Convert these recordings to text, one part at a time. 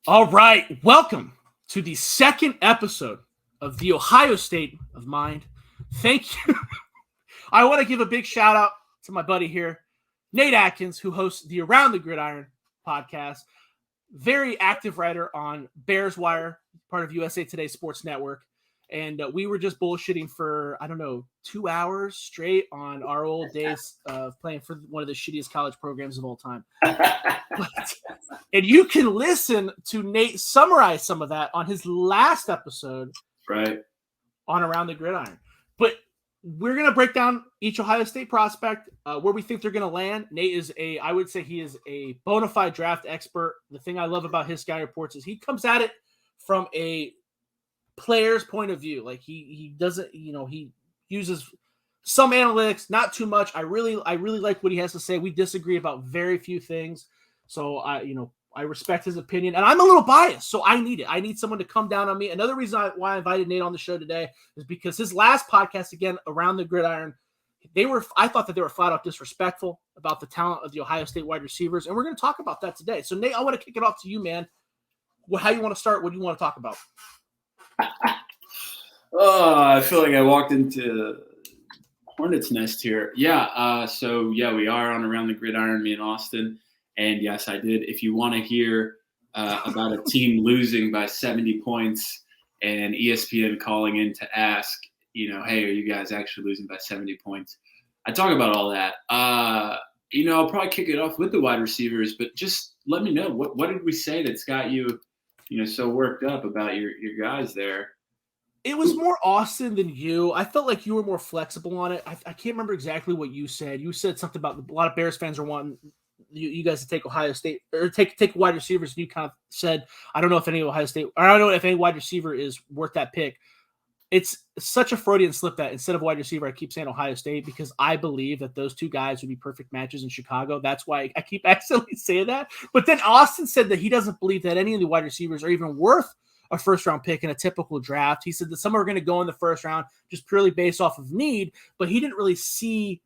All right, welcome to the second episode of the Ohio State of Mind. Thank you. I want to give a big shout out to my buddy here, Nate Atkins, who hosts the Around the Gridiron podcast. Very active writer on Bears Wire, part of USA Today Sports Network. And we were just bullshitting for, 2 hours straight on our old days of playing for one of the shittiest college programs of all time. And you can listen to Nate summarize some of that on his last episode, right, on Around the Gridiron. But we're going to break down each Ohio State prospect, where we think they're going to land. Nate is I would say he is a bona fide draft expert. The thing I love about his Sky Reports is he comes at it from a player's point of view. Like he doesn't, he uses some analytics, not too much. I really like what he has to say. We disagree about very few things. So I respect his opinion, and I'm a little biased, so I need it. I need someone to come down on me. Another reason why I invited Nate on the show today is because his last podcast, again, Around the Gridiron, I thought that they were flat out disrespectful about the talent of the Ohio State wide receivers, and we're going to talk about that today. So Nate, I want to kick it off to you, man. How you want to start? What do you want to talk about? I feel like I walked into Hornet's nest here. We are on Around the Gridiron, me and Austin. And yes, I did. If you want to hear about a team losing by 70 points and ESPN calling in to ask, hey, are you guys actually losing by 70 points? I talk about all that. I'll probably kick it off with the wide receivers, but just let me know what did we say that's got you, so worked up about your guys there? It was more Austin than you. I felt like you were more flexible on it. I can't remember exactly what you said. You said something about a lot of Bears fans are wanting you guys to take Ohio State or take wide receivers. And you kind of said, I don't know if any Ohio State, or I don't know if any wide receiver is worth that pick. It's such a Freudian slip that instead of wide receiver, I keep saying Ohio State because I believe that those two guys would be perfect matches in Chicago. That's why I keep accidentally saying that. But then Austin said that he doesn't believe that any of the wide receivers are even worth a first-round pick in a typical draft. He said that some are going to go in the first round just purely based off of need, but he didn't really see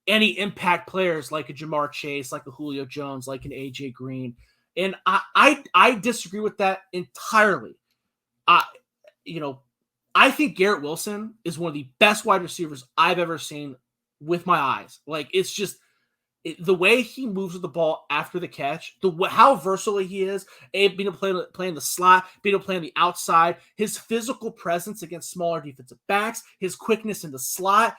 any impact players like a Jamar Chase, like a Julio Jones, like an AJ Green. And I disagree with that entirely. I think Garrett Wilson is one of the best wide receivers I've ever seen with my eyes. Like, it's just the way he moves with the ball after the catch, how versatile he is, being able to play in the slot, being able to play on the outside, his physical presence against smaller defensive backs, his quickness in the slot,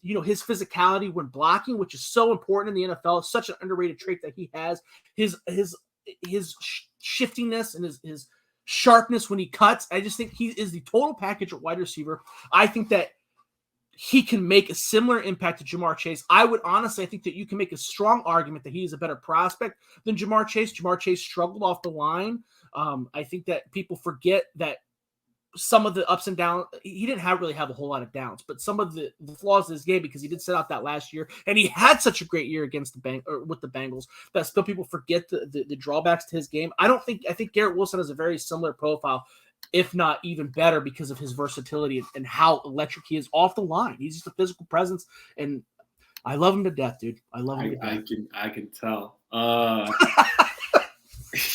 his physicality when blocking, which is so important in the NFL. It's such an underrated trait that he has. His shiftiness and his sharpness when he cuts. I just think he is the total package at wide receiver. I think that he can make a similar impact to Jamar Chase. I think that you can make a strong argument that he is a better prospect than Jamar Chase. Jamar Chase struggled off the line. I think that people forget that some of the ups and downs, he didn't really have a whole lot of downs, but some of the flaws in his game, because he did set out that last year, and he had such a great year against with the Bengals, that still people forget the drawbacks to his game. I think Garrett Wilson has a very similar profile, if not even better, because of his versatility and how electric he is off the line. He's just a physical presence, and I love him to death, dude. I love him to death. I can tell.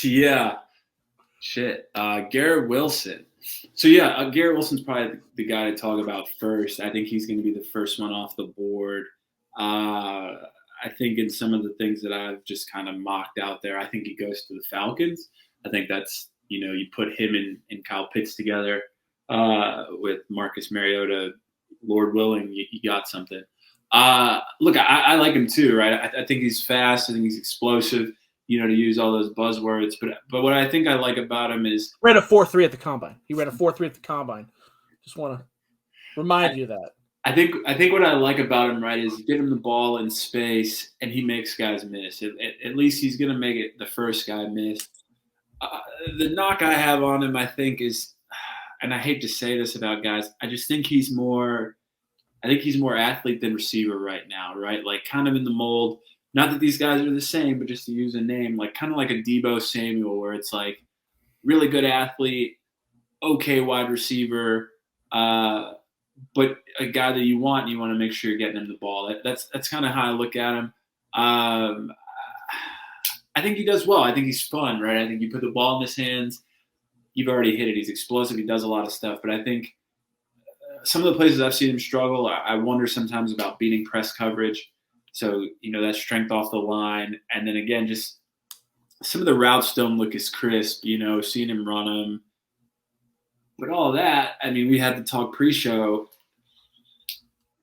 Yeah. Shit. Garrett Wilson. So, Garrett Wilson's probably the guy to talk about first. I think he's going to be the first one off the board. I think in some of the things that I've just kind of mocked out there, I think he goes to the Falcons. I think that's, you put him and Kyle Pitts together with Marcus Mariota, Lord willing, you got something. Look, I like him too, right? I think he's fast. I think he's explosive, to use all those buzzwords. But what I think I like about him is ran a 4.3 at the combine. He ran a 4.3 at the combine. Just want to remind you of that. I think what I like about him, right, is you get him the ball in space and he makes guys miss. At least he's going to make it the first guy miss. The knock I have on him, I think, is, and I hate to say this about guys, I just think he's more athlete than receiver right now, right? Like kind of in the mold. Not that these guys are the same, but just to use a name, like kind of like a Deebo Samuel, where it's like really good athlete, okay wide receiver, but a guy that you want to make sure you're getting him the ball. That's kind of how I look at him. I think he does well. I think he's fun, right? I think you put the ball in his hands. You've already hit it. He's explosive. He does a lot of stuff. But I think some of the places I've seen him struggle, I wonder sometimes about beating press coverage. So, that strength off the line. And then again, just some of the routes don't look as crisp, seeing him run them. But all of that, I mean, we had the talk pre-show.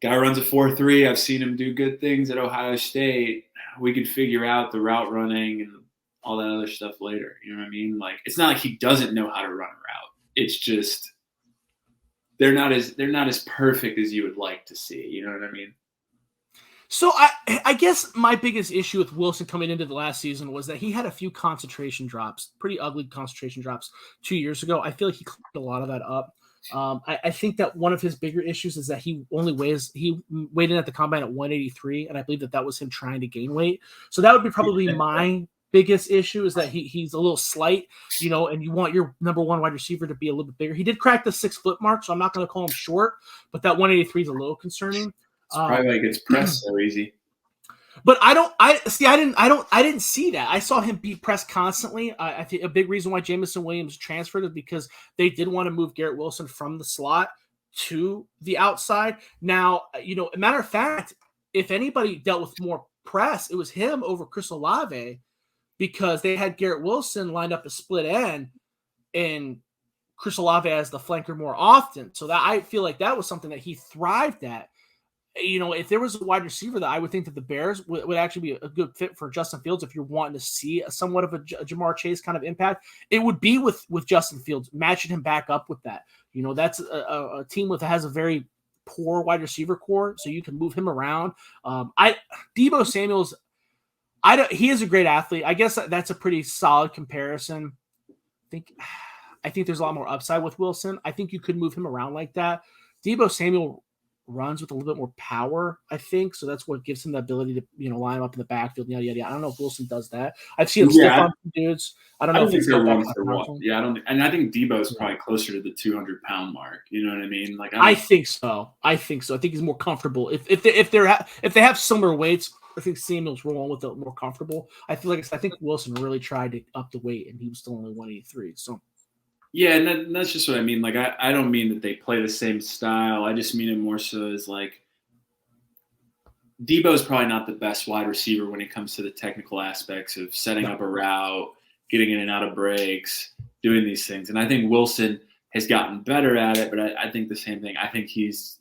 Guy runs a 4.3. I've seen him do good things at Ohio State. We could figure out the route running and all that other stuff later. You know what I mean? Like, it's not like he doesn't know how to run a route. It's just they're not as perfect as you would like to see. You know what I mean? So I guess my biggest issue with Wilson coming into the last season was that he had a few concentration drops, pretty ugly concentration drops 2 years ago. I feel like he cleaned a lot of that up. I think that one of his bigger issues is that he weighed in at the combine at 183, and I believe that was him trying to gain weight. So that would be probably my biggest issue, is that he's a little slight, and you want your number one wide receiver to be a little bit bigger. He did crack the 6 foot mark, so I'm not going to call him short, but that 183 is a little concerning. It's probably why he gets pressed so easy. But I didn't see that. I saw him be pressed constantly. I think a big reason why Jameson Williams transferred is because they did want to move Garrett Wilson from the slot to the outside. Now, a matter of fact, if anybody dealt with more press, it was him over Chris Olave, because they had Garrett Wilson lined up a split end and Chris Olave as the flanker more often. So that I feel like that was something that he thrived at. If there was a wide receiver that I would think that the Bears would actually be a good fit for Justin Fields, if you're wanting to see somewhat of a Jamar Chase kind of impact, it would be with Justin Fields, matching him back up with that. That's a team has a very poor wide receiver core, so you can move him around. Deebo Samuel's, he is a great athlete. I guess that's a pretty solid comparison. I think there's a lot more upside with Wilson. I think you could move him around like that. Deebo Samuel runs with a little bit more power, I think. So that's what gives him the ability to, line him up in the backfield, yada, yada, yada. I don't know if Wilson does that. I've seen him stiff on dudes. I don't know if he's got that kind of power. Yeah, I think Debo's probably closer to the 200-pound mark. You know what I mean? Like, I think so. I think he's more comfortable. If they have similar weights, I think Samuel's rolling with it more comfortable. I think Wilson really tried to up the weight, and he was still only 183. So. Yeah, and that's just what I mean. Like, I don't mean that they play the same style. I just mean it more so as, like, Debo's probably not the best wide receiver when it comes to the technical aspects of setting up a route, getting in and out of breaks, doing these things. And I think Wilson has gotten better at it, but I think the same thing. I think he's,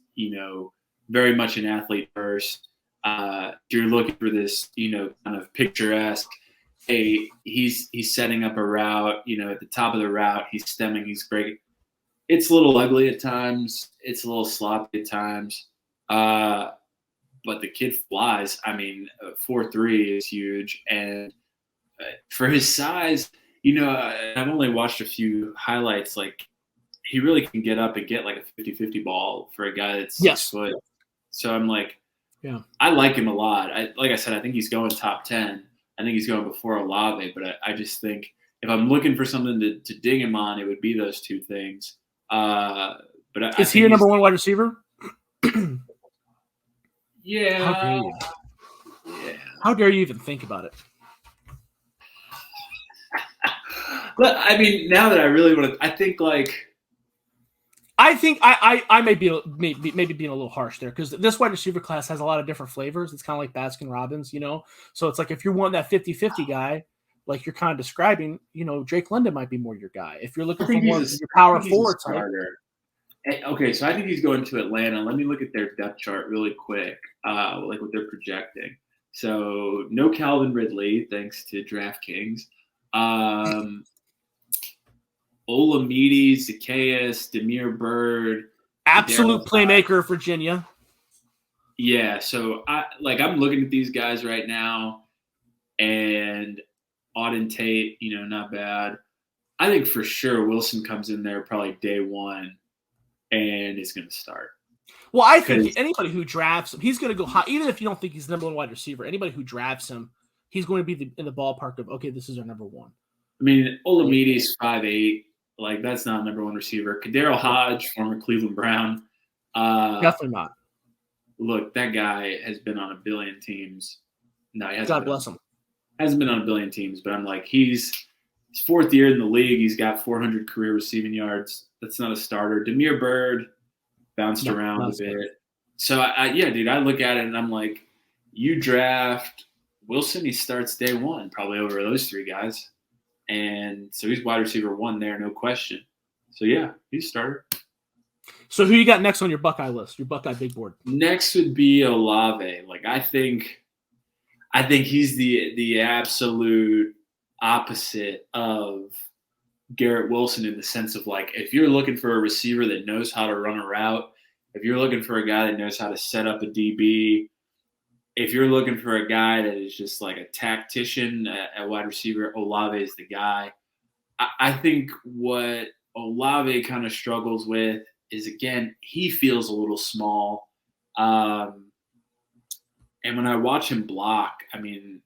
very much an athlete first. If you're looking for this, kind of picturesque, he's setting up a route, at the top of the route, he's stemming, he's breaking. It's a little ugly at times. It's a little sloppy at times. But the kid flies. I mean, 4.3 is huge. And for his size, I've only watched a few highlights. Like, he really can get up and get like a 50-50 ball for a guy that's 6 foot. So I'm like, yeah, I like him a lot. Like I said, I think he's going top 10. I think he's going before Olave, but I just think if I'm looking for something to dig him on, it would be those two things. But is he your number one wide receiver? Yeah. How dare you? Yeah. How dare you even think about it? But I mean, now that I really want to, I think I may be maybe being a little harsh there, because this wide receiver class has a lot of different flavors. It's kind of like Baskin Robbins, So it's like, if you're wanting that 50-50 guy, like you're kind of describing, Drake London might be more your guy. If you're looking for more your power forward type. Okay, so I think he's going to Atlanta. Let me look at their depth chart really quick, like what they're projecting. So no Calvin Ridley, thanks to DraftKings. Olamide, Zacchaeus, Damiere Byrd. Absolute playmaker of Virginia. Yeah, so I'm looking at these guys right now, and Auden Tate, not bad. I think for sure Wilson comes in there probably day one and is going to start. Well, I think anybody who drafts him, he's going to go high. Even if you don't think he's the number one wide receiver, anybody who drafts him, he's going to be in the ballpark of, okay, this is our number one. I mean, Olamide's 5'8". Like, that's not number one receiver. Kadarius Hodge, former Cleveland Brown. Definitely not. Look, that guy has been on a billion teams. No, he hasn't. God bless him. Hasn't been on a billion teams, but I'm like, he's his fourth year in the league. He's got 400 career receiving yards. That's not a starter. Damiere Byrd bounced around a bit. So, yeah, dude, I look at it and I'm like, you draft Wilson, he starts day one, probably over those three guys. And so he's wide receiver one there, no question. So, yeah, he's a starter. So who you got next on your Buckeye list, your Buckeye big board? Next would be Olave. Like, I think he's the absolute opposite of Garrett Wilson in the sense of, like, if you're looking for a receiver that knows how to run a route, if you're looking for a guy that knows how to set up a DB, if you're looking for a guy that is just like a tactician at wide receiver, Olave is the guy. I think what Olave kind of struggles with is, again, he feels a little small. And when I watch him block, I mean,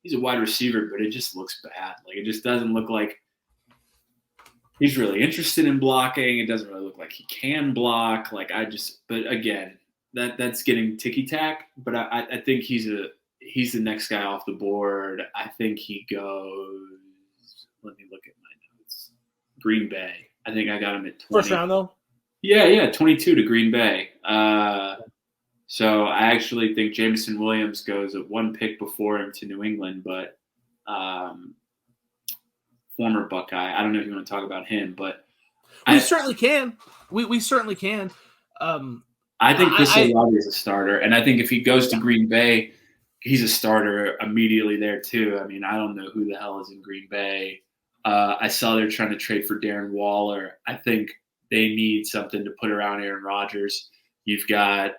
he's a wide receiver, but it just looks bad. Like, it just doesn't look like he's really interested in blocking. It doesn't really look like he can block. Like, but again, that's getting ticky-tack. But I think he's the next guy off the board. I think he goes, let me look at my notes, Green Bay. I think I got him at 20. First round, though? Yeah, 22 to Green Bay. So I actually think Jameson Williams goes at one pick before him to New England, but former Buckeye. I don't know if you want to talk about him, but we certainly can. We certainly can. I think Chris Olave is a starter, and I think if he goes to Green Bay, he's a starter immediately there too. I mean, I don't know who the hell is in Green Bay. I saw they're trying to trade for Darren Waller. I think they need something to put around Aaron Rodgers. You've got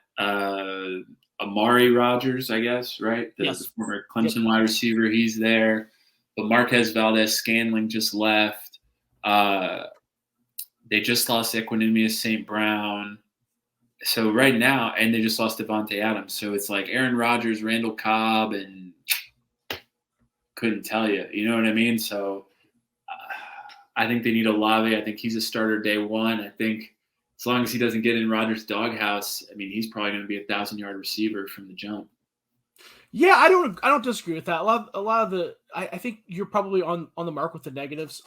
Amari Rodgers, I guess, right? The former Clemson wide receiver. He's there. But Marquez Valdez-Scantling just left. They just lost Equanimous St. Brown. So right now, and they just lost Devontae Adams. So it's like Aaron Rodgers, Randall Cobb, and couldn't tell you. You know what I mean? So I think they need Olave. I think he's a starter day one. I think as long as he doesn't get in Rodgers' doghouse, I mean, he's probably going to be a 1,000-yard receiver from the jump. Yeah, I don't disagree with that. A lot of the I think you're probably on the mark with the negatives.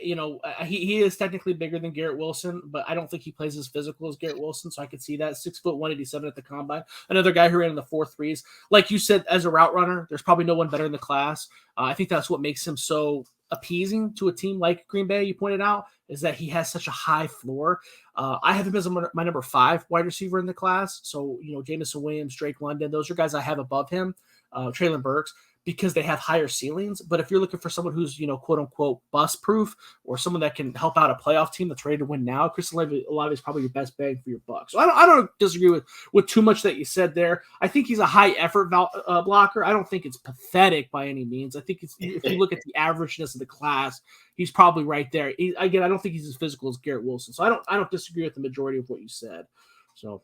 He is technically bigger than Garrett Wilson, but I don't think he plays as physical as Garrett Wilson. So I could see that 6'1", 187 at the combine. Another guy who ran in the 4.3s, like you said, as a route runner, there's probably no one better in the class. I think that's what makes him so appeasing to a team like Green Bay. You pointed out is that he has such a high floor. I have him as my number 5 wide receiver in the class. So, Jameson Williams, Drake London, those are guys I have above him, Traylon Burks, because they have higher ceilings. But if you're looking for someone who's, quote unquote bust proof, or someone that can help out a playoff team that's ready to win now, Chris Olave is probably your best bang for your buck. So I don't disagree with too much that you said there. I think he's a high effort blocker. I don't think it's pathetic by any means. I think if you look at the averageness of the class, he's probably right there. I don't think he's as physical as Garrett Wilson. So I don't disagree with the majority of what you said. So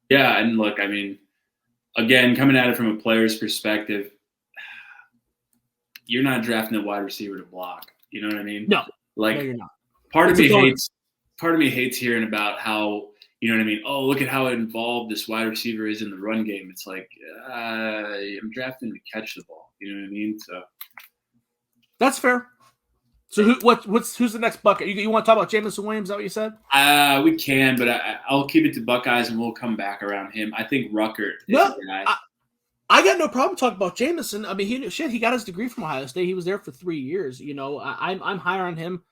yeah, and look, I mean, again, coming at it from a player's perspective, you're not drafting a wide receiver to block. You know what I mean? No, you're not. Part of me hates hearing about how, you know what I mean? Oh, look at how involved this wide receiver is in the run game. It's like, I'm drafting to catch the ball. You know what I mean? So that's fair. So who's the next Buckeye? You want to talk about Jameson Williams? Is that what you said? We can, but I'll keep it to Buckeyes and we'll come back around him. I think Rucker is the guy. I got no problem talking about Jameson. I mean, he got his degree from Ohio State. He was there for 3 years. I'm higher on him.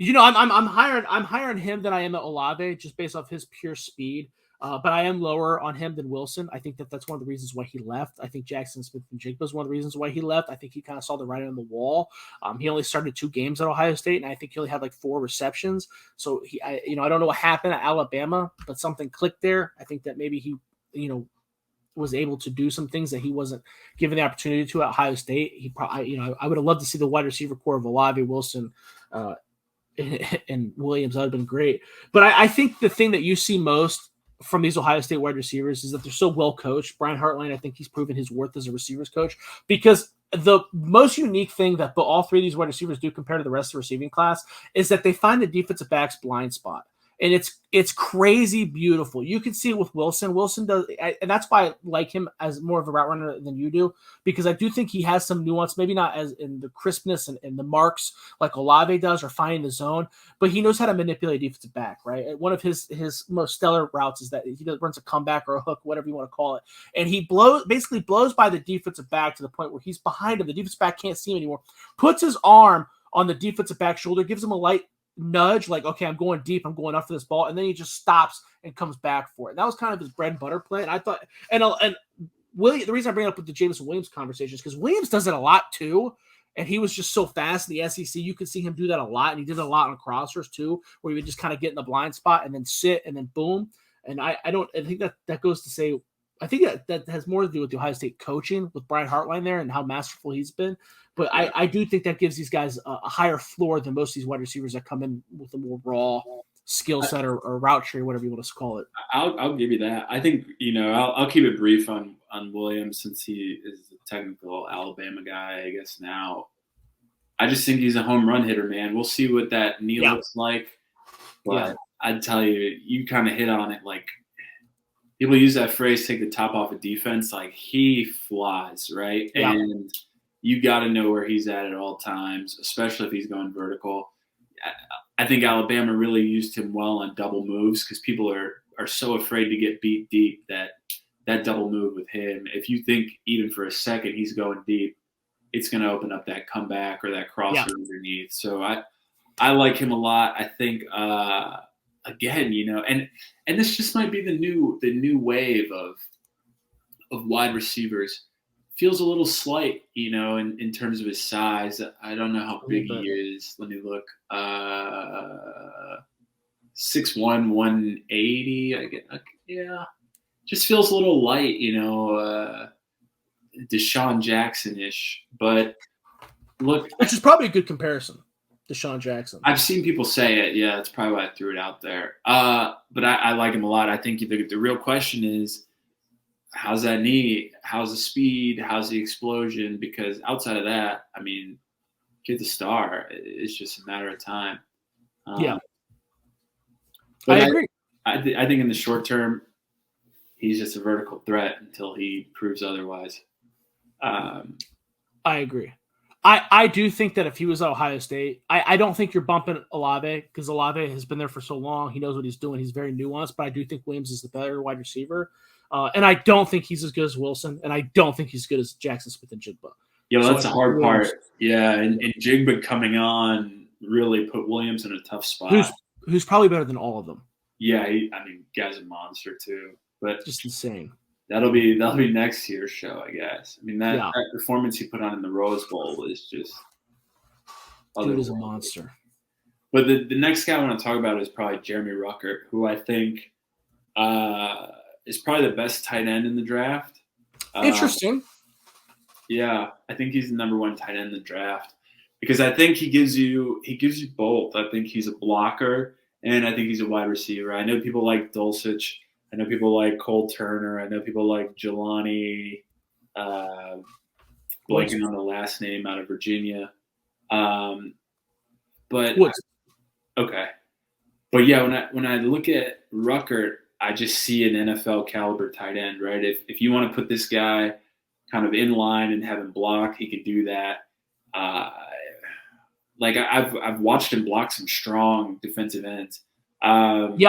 I'm higher on him than I am at Olave, just based off his pure speed. But I am lower on him than Wilson. I think that's one of the reasons why he left. I think Jackson Smith and Jigba is one of the reasons why he left. I think he kind of saw the writing on the wall. He only started 2 games at Ohio State, and I think he only had like 4 receptions. So I don't know what happened at Alabama, but something clicked there. I think that maybe he, was able to do some things that he wasn't given the opportunity to at Ohio State. He probably, I would have loved to see the wide receiver core of Olave, Wilson, and Williams. That would have been great. But I think the thing that you see most from these Ohio State wide receivers is that they're so well coached. Brian Hartline, I think he's proven his worth as a receivers coach, because the most unique thing that all 3 of these wide receivers do compared to the rest of the receiving class is that they find the defensive back's blind spot. and it's crazy beautiful. You can see it with Wilson. Wilson does, and that's why I like him as more of a route runner than you do, because I do think he has some nuance, maybe not as in the crispness and the marks like Olave does or finding the zone, but he knows how to manipulate defensive back, right? One of his most stellar routes is that he runs a comeback or a hook, whatever you want to call it, and he basically blows by the defensive back to the point where he's behind him. The defensive back can't see him anymore. Puts his arm on the defensive back shoulder, gives him a light nudge, like, okay, I'm going deep, I'm going up for this ball, and then he just stops and comes back for it. That was kind of his bread and butter play, and I thought, and William, the reason I bring it up with the Jameson Williams conversation is because Williams does it a lot too, and he was just so fast in the SEC. You could see him do that a lot, and he did it a lot on crossers too, where he would just kind of get in the blind spot and then sit and then boom. And I think that goes to say, I think that has more to do with the Ohio State coaching with Brian Hartline there and how masterful he's been. But I do think that gives these guys a higher floor than most of these wide receivers that come in with a more raw skill set or route tree, whatever you want to call it. I'll give you that. I think, I'll keep it brief on Williams since he is the technical Alabama guy, I guess now. I just think he's a home run hitter, man. We'll see what that knee looks like. But I'd tell you, you kind of hit on it. Like, people use that phrase, take the top off of defense. Like, he flies, right? Yeah. And you got to know where he's at all times, especially if he's going vertical. I think Alabama really used him well on double moves because people are so afraid to get beat deep that double move with him, if you think even for a second he's going deep, it's going to open up that comeback or that crosser underneath. So I like him a lot. I think again, and this just might be the new wave of wide receivers. Feels a little slight, in terms of his size. I don't know how big he is. Let me look. 6'1", 180. I get, yeah. Just feels a little light, Deshaun Jackson-ish. But look, which is probably a good comparison, Deshaun Jackson. I've seen people say it. Yeah, that's probably why I threw it out there. But I like him a lot. I think the real question is, how's that knee? How's the speed? How's the explosion? Because outside of that, I mean, get the star. It's just a matter of time. I agree. I think in the short term, he's just a vertical threat until he proves otherwise. I agree. I do think that if he was at Ohio State, I don't think you're bumping Olave because Olave has been there for so long. He knows what he's doing. He's very nuanced, but I do think Williams is the better wide receiver. And I don't think he's as good as Wilson, and I don't think he's as good as Jackson Smith and Jigba. Yeah, well, that's the hard part. Yeah, and Jigba coming on really put Williams in a tough spot. Who's probably better than all of them. Yeah, guy's a monster too. But just insane. That'll be next year's show, I guess. I mean, that performance he put on in the Rose Bowl is just dude is a monster. But the next guy I want to talk about is probably Jeremy Rucker, who I think is probably the best tight end in the draft. Interesting. Yeah, I think he's the number one tight end in the draft because I think he gives you both. I think he's a blocker and I think he's a wide receiver. I know people like Dulcich. I know people like Cole Turner. I know people like Jelani, blanking on the last name, out of Virginia. But yeah, when I look at Rucker, I just see an NFL caliber tight end, right? If you want to put this guy kind of in line and have him block, he can do that. Like I've watched him block some strong defensive ends. And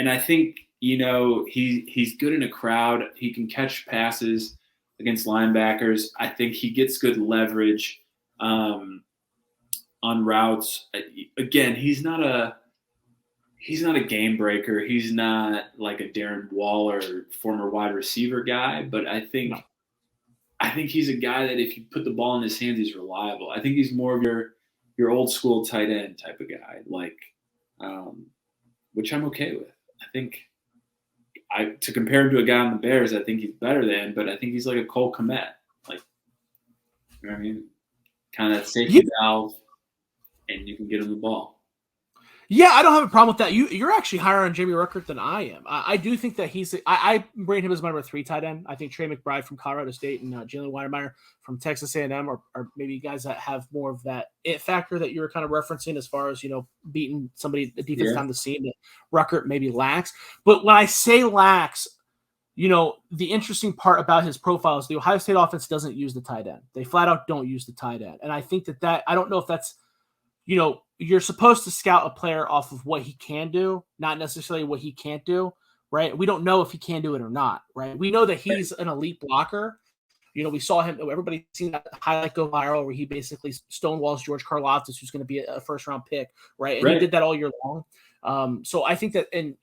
I think, he's good in a crowd. He can catch passes against linebackers. I think he gets good leverage on routes. Again, he's not a game breaker. He's not like a Darren Waller former wide receiver guy, but I think he's a guy that if you put the ball in his hands, he's reliable. I think he's more of your old school tight end type of guy, like which I'm okay with. I think to compare him to a guy on the Bears, I think he's better than, but I think he's like a Cole Kmet, like, you know what I mean? Kind of that safety valve, and you can get him the ball. Yeah, I don't have a problem with that. You're actually higher on Jamie Rucker than I am. I do think that I rate him as my number 3 tight end. I think Trey Mcbride from Colorado State and Jalen Weidemeyer from Texas A&M are maybe guys that have more of that it factor that you were kind of referencing as far as, beating somebody, a defense down the seam that Rucker maybe lacks. But when I say lacks, the interesting part about his profile is the Ohio State offense doesn't use the tight end. They flat out don't use the tight end. And I think that I don't know if that's, you're supposed to scout a player off of what he can do, not necessarily what he can't do, right? We don't know if he can do it or not, right? We know that he's an elite blocker. We saw him, everybody's seen that highlight go viral where he basically stonewalls George Karlaftis, who's going to be a first-round pick, right? And he did that all year long. So I think that, and,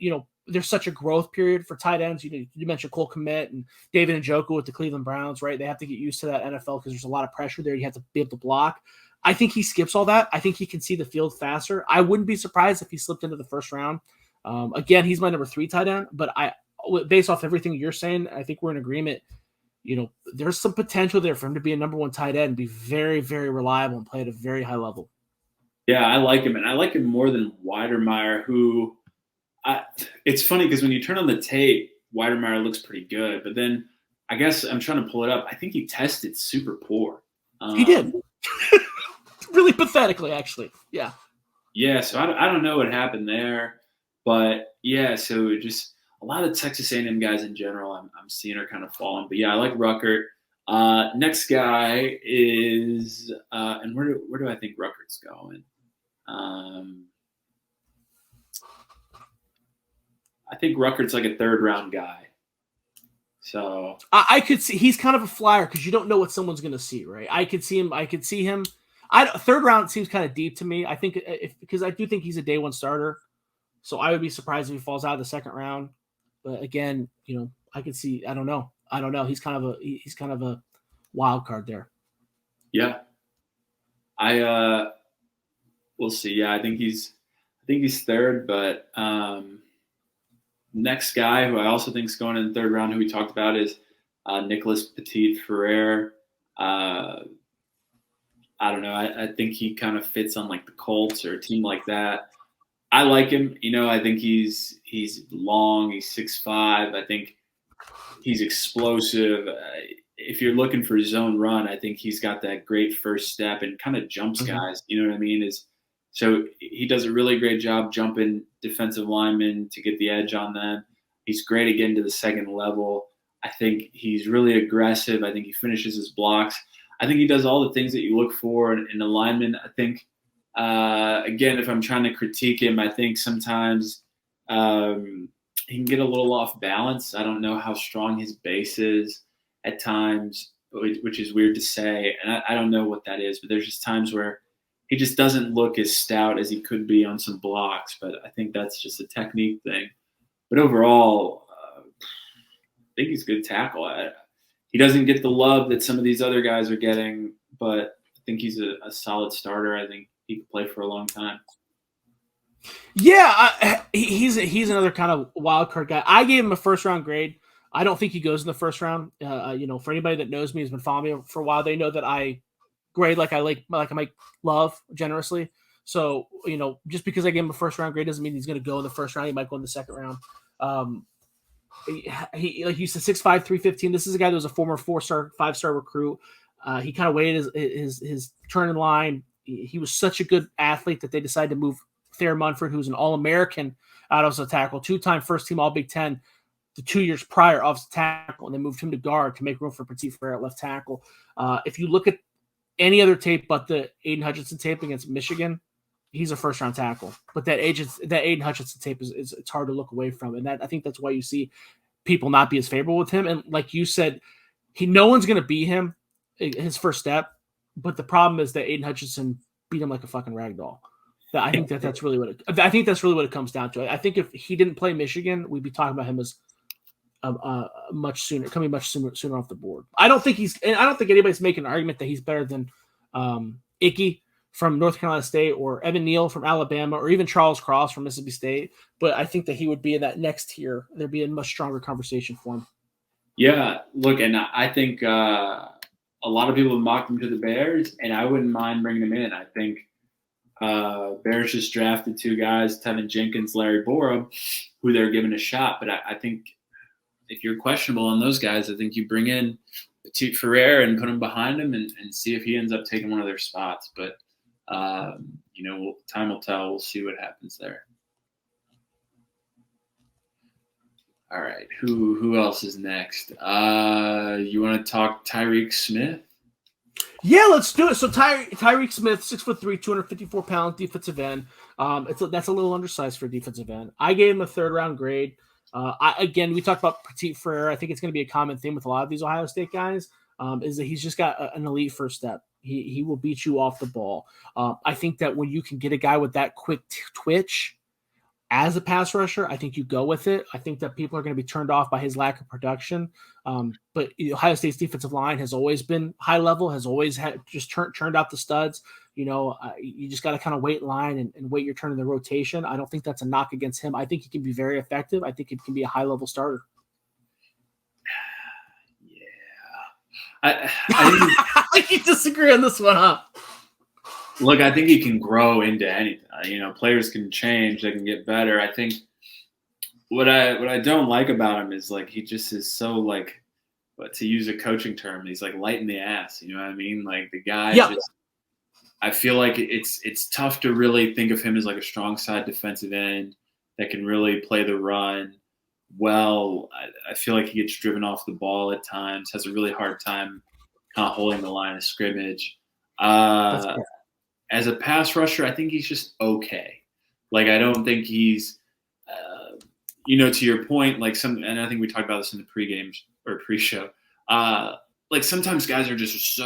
there's such a growth period for tight ends. You mentioned Cole Kmet and David Njoku with the Cleveland Browns, right? They have to get used to that NFL because there's a lot of pressure there. You have to be able to block. I think he skips all that. I think he can see the field faster. I wouldn't be surprised if he slipped into the first round. Again, he's my number 3 tight end, but based off everything you're saying, I think we're in agreement. There's some potential there for him to be a number 1 tight end and be very, very reliable and play at a very high level. Yeah, I like him, and I like him more than Weidemeyer, who it's funny because when you turn on the tape, Weidemeyer looks pretty good, but then I guess I'm trying to pull it up. I think he tested super poor. He did. Really pathetically, actually. Yeah. Yeah, so I don't know what happened there, but yeah, so just a lot of Texas A&M guys in general I'm seeing are kind of falling. But yeah, I like Rucker. Next guy is and where do I think Rucker's going? I think Rucker's like a 3rd round guy. So I could see he's kind of a flyer because you don't know what someone's going to see, right? I could see him. 3rd round seems kind of deep to me. I think because I do think he's a day 1 starter, so I would be surprised if he falls out of the 2nd round. But again, I could see. I don't know. He's kind of a wild card there. Yeah, we'll see. Yeah, I think he's 3rd, but next guy who I also think is going in the 3rd round, who we talked about, is Nicholas Petite Ferrer. I don't know. I think he kind of fits on like the Colts or a team like that. I like him. I think he's long. He's 6'5". I think he's explosive. If you're looking for zone run, I think he's got that great first step and kind of jumps guys. You know what I mean? So he does a really great job jumping defensive linemen to get the edge on them. He's great again to the 2nd level. I think he's really aggressive. I think he finishes his blocks. I think he does all the things that you look for in a lineman. I think, again, if I'm trying to critique him, I think sometimes he can get a little off balance. I don't know how strong his base is at times, which is weird to say. And I don't know what that is, but there's just times where he just doesn't look as stout as he could be on some blocks. But I think that's just a technique thing. But overall, I think he's a good tackle. He doesn't get the love that some of these other guys are getting, but I think he's a solid starter. I think he could play for a long time. Yeah, he's another kind of wild card guy. I gave him a 1st round grade. I don't think he goes in the 1st round. For anybody that knows me, has been following me for a while, they know that I grade like I might love generously. So, just because I gave him a 1st round grade doesn't mean he's going to go in the 1st round. He might go in the 2nd round. He like you said, 6'5", 315. This is a guy that was a former 4-star, 5-star recruit. He kind of waited his turn in line. He was such a good athlete that they decided to move Thayer Munford, who's an All-American, out of a tackle, 2-time first-team All-Big Ten, the 2 years prior offensive tackle, and they moved him to guard to make room for Petite Ferrer at left tackle. If you look at any other tape but the Aidan Hudson tape against Michigan, he's a 1st-round tackle. But that Aidan Hutchinson tape is it's hard to look away from, and I think that's why you see people not be as favorable with him. And like you said, no one's going to beat him his first step. But the problem is that Aidan Hutchinson beat him like a fucking rag doll. I think that's really what it comes down to. I think if he didn't play Michigan, we'd be talking about him as much sooner off the board. I don't think anybody's making an argument that he's better than Ickey from North Carolina State or Evan Neal from Alabama or even Charles Cross from Mississippi State. But I think that he would be in that next tier. There'd be a much stronger conversation for him. Yeah, look, and I think a lot of people have mocked him to the Bears, and I wouldn't mind bringing him in. I think Bears just drafted 2 guys, Tevin Jenkins, Larry Borum, who they're giving a shot. But I think if you're questionable on those guys, I think you bring in Petite Ferrer and put him behind him and see if he ends up taking one of their spots. But, time will tell. We'll see what happens there. All right. Who else is next? You want to talk Tyric Smith? Yeah, let's do it. So Tyric Smith, 6'3", 254 pounds, defensive end. That's a little undersized for a defensive end. I gave him a 3rd round grade. We talked about Petite Ferrer. I think it's going to be a common theme with a lot of these Ohio State guys. Is that he's just got an elite first step. He will beat you off the ball. I think that when you can get a guy with that quick twitch as a pass rusher, I think you go with it. I think that people are going to be turned off by his lack of production. But Ohio State's defensive line has always been high level, has always had just turned out the studs. You just got to kind of wait in line and wait your turn in the rotation. I don't think that's a knock against him. I think he can be very effective. I think he can be a high level starter. Yeah. I You disagree on this one, huh? Look, I think he can grow into anything. Players can change; they can get better. I think what I don't like about him is like he just is so like, to use a coaching term, he's like light in the ass. You know what I mean? Like the guy. Yeah. I feel like it's tough to really think of him as like a strong side defensive end that can really play the run well. I feel like he gets driven off the ball at times. Has a really hard time kind of holding the line of scrimmage. As a pass rusher, I think he's just okay. Like, I don't think he's, to your point, and I think we talked about this in the pregame or pre-show. Like sometimes guys are just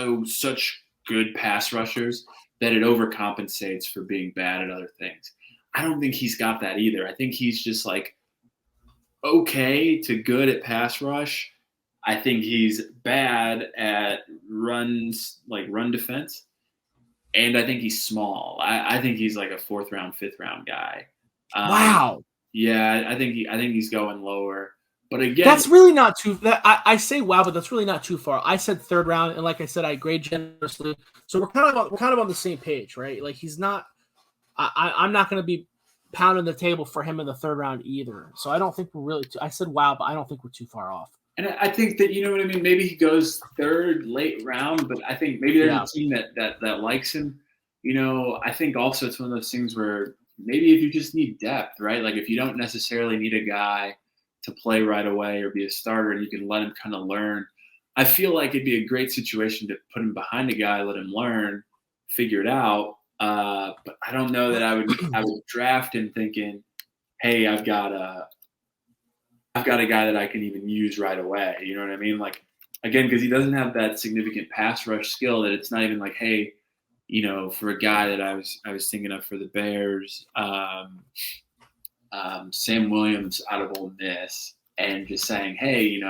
such good pass rushers that it overcompensates for being bad at other things. I don't think he's got that either. I think he's just like okay to good at pass rush. I think he's bad at runs, like run defense. And I think he's small. I think he's like a 4th round, 5th round guy. Wow. Yeah, I think he's going lower. But again, that's really not too. I say wow, but that's really not too far. I said 3rd round, and like I said, I grade generously. So we're kind of on the same page, right? Like he's not. I'm not going to be pounding the table for him in the 3rd round either. So I don't think we're really. I said wow, but I don't think we're too far off. And I think that, you know what I mean? Maybe he goes 3rd, late round, but I think maybe there's a team that likes him. I think also it's one of those things where maybe if you just need depth, right? Like if you don't necessarily need a guy to play right away or be a starter and you can let him kind of learn, I feel like it'd be a great situation to put him behind a guy, let him learn, figure it out. But I don't know that I would draft him thinking, hey, I've got a guy that I can even use right away. You know what I mean? Like, again, because he doesn't have that significant pass rush skill that it's not even like, hey, for a guy that I was thinking of for the Bears, Sam Williams out of Ole Miss, and just saying, hey,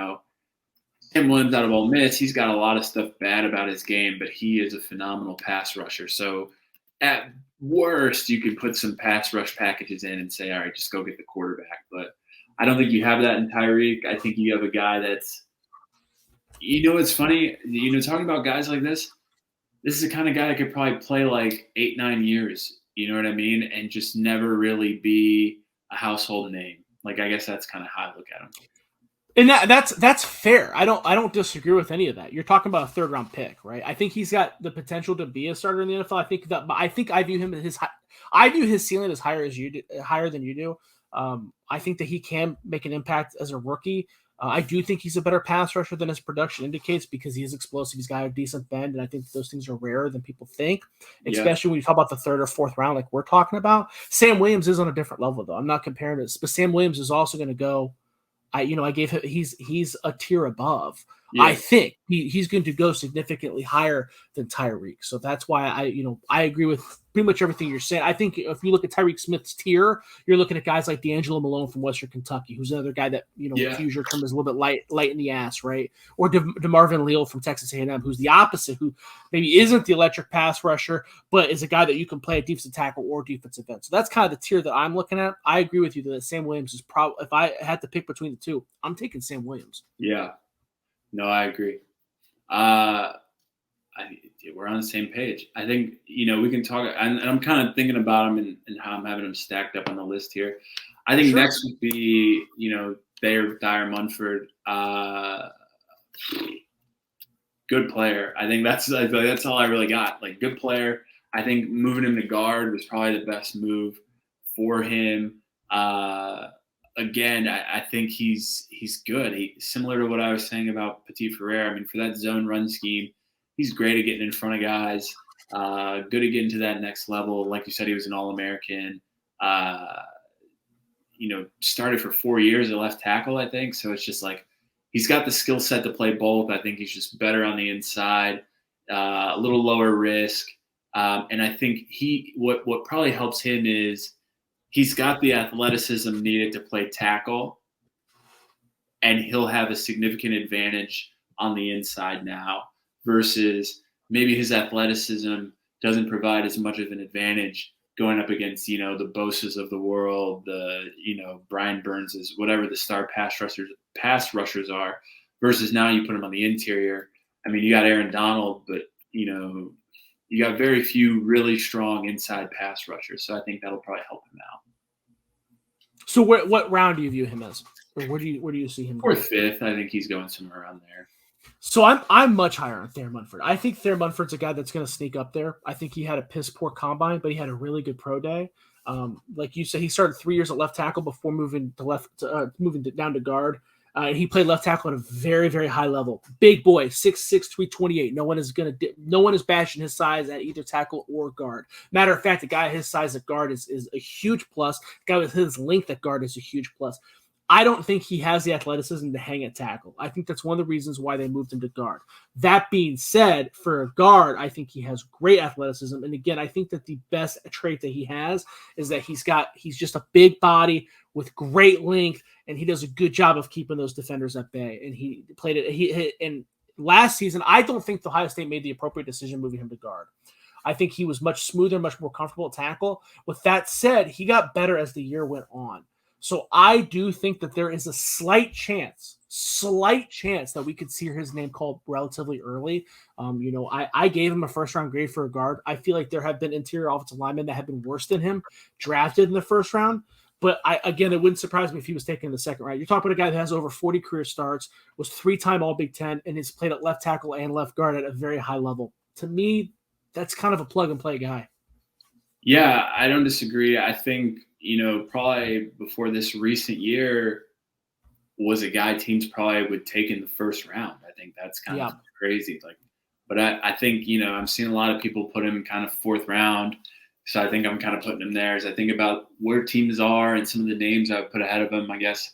Sam Williams out of Ole Miss, he's got a lot of stuff bad about his game, but he is a phenomenal pass rusher. So at worst, you could put some pass rush packages in and say, all right, just go get the quarterback. But I don't think you have that in Tyreek. I think you have a guy that's, it's funny, talking about guys like this is the kind of guy that could probably play like 8-9 years, you know what I mean? And just never really be a household name. Like, I guess that's kind of how I look at him. And that's fair. I don't disagree with any of that. You're talking about a 3rd round pick, right? I think he's got the potential to be a starter in the NFL. I view him as I view his ceiling as higher than you do. I think that he can make an impact as a rookie. I do think he's a better pass rusher than his production indicates because he is explosive. He's got a decent bend, and I think those things are rarer than people think, especially when you talk about the 3rd or 4th round like we're talking about. Sam Williams is on a different level, though. I'm not comparing it, but Sam Williams is also going to go I gave him he's a tier above. Yeah. I think he's going to go significantly higher than Tyreek. So that's why I agree with pretty much everything you're saying. I think if you look at Tyric Smith's tier, you're looking at guys like D'Angelo Malone from Western Kentucky, who's another guy that, to use your term, is a little bit light in the ass, right? Or DeMarvin Leal from Texas A&M, who's the opposite, who maybe isn't the electric pass rusher, but is a guy that you can play at defensive tackle or defensive end. So that's kind of the tier that I'm looking at. I agree with you that Sam Williams is probably, if I had to pick between the two, I'm taking Sam Williams. Yeah. No, I agree. you. We're on the same page. I think, we can talk, and I'm kind of thinking about him and how I'm having him stacked up on the list here. I think next would be, Dyer Munford. Good player. I think that's all I really got. Like, good player. I think moving him to guard was probably the best move for him. Again, I think he's good. Similar to what I was saying about Petite Ferrer. I mean, for that zone run scheme, he's great at getting in front of guys. Good at getting to that next level. Like you said, he was an All-American. Started for 4 years at left tackle, I think. So it's just like he's got the skill set to play both. I think he's just better on the inside, a little lower risk. And I think what probably helps him is he's got the athleticism needed to play tackle, and he'll have a significant advantage on the inside now versus maybe his athleticism doesn't provide as much of an advantage going up against, the Bosa's of the world, the, Brian Burns's, whatever the star pass rushers are, versus now you put him on the interior. I mean, you got Aaron Donald, but, you got very few really strong inside pass rushers. So I think that'll probably help him out. So what round do you view him as? Or where do you see him? 4th, 5th. I think he's going somewhere around there. So I'm much higher on Thayer Munford. I think Thayer Munford's a guy that's going to sneak up there. I think he had a piss poor combine, but he had a really good pro day. Like you said, he started 3 years at left tackle before moving down to guard. And he played left tackle at a very, very high level. Big boy, 6'6", 328. No one is bashing his size at either tackle or guard. Matter of fact, the guy his size at guard is a huge plus. The guy with his length at guard is a huge plus. I don't think he has the athleticism to hang at tackle. I think that's one of the reasons why they moved him to guard. That being said, for a guard, I think he has great athleticism. And again, I think that the best trait that he has is that he's just a big body with great length, and he does a good job of keeping those defenders at bay. And he played it. And last season, I don't think Ohio State made the appropriate decision moving him to guard. I think he was much smoother, much more comfortable at tackle. With that said, he got better as the year went on. So I do think that there is a slight chance that we could see his name called relatively early. I gave him a first-round grade for a guard. I feel like there have been interior offensive linemen that have been worse than him drafted in the first round. But it wouldn't surprise me if he was taken in the second round. You're talking about a guy that has over 40 career starts, was 3-time All Big Ten, and has played at left tackle and left guard at a very high level. To me, that's kind of a plug-and-play guy. Yeah, I don't disagree. I think, probably before this recent year was a guy teams probably would take in the first round. I think that's kind of crazy. But I think, I'm seeing a lot of people put him kind of 4th round. So I think I'm kind of putting him there. As I think about where teams are and some of the names I would put ahead of him, I guess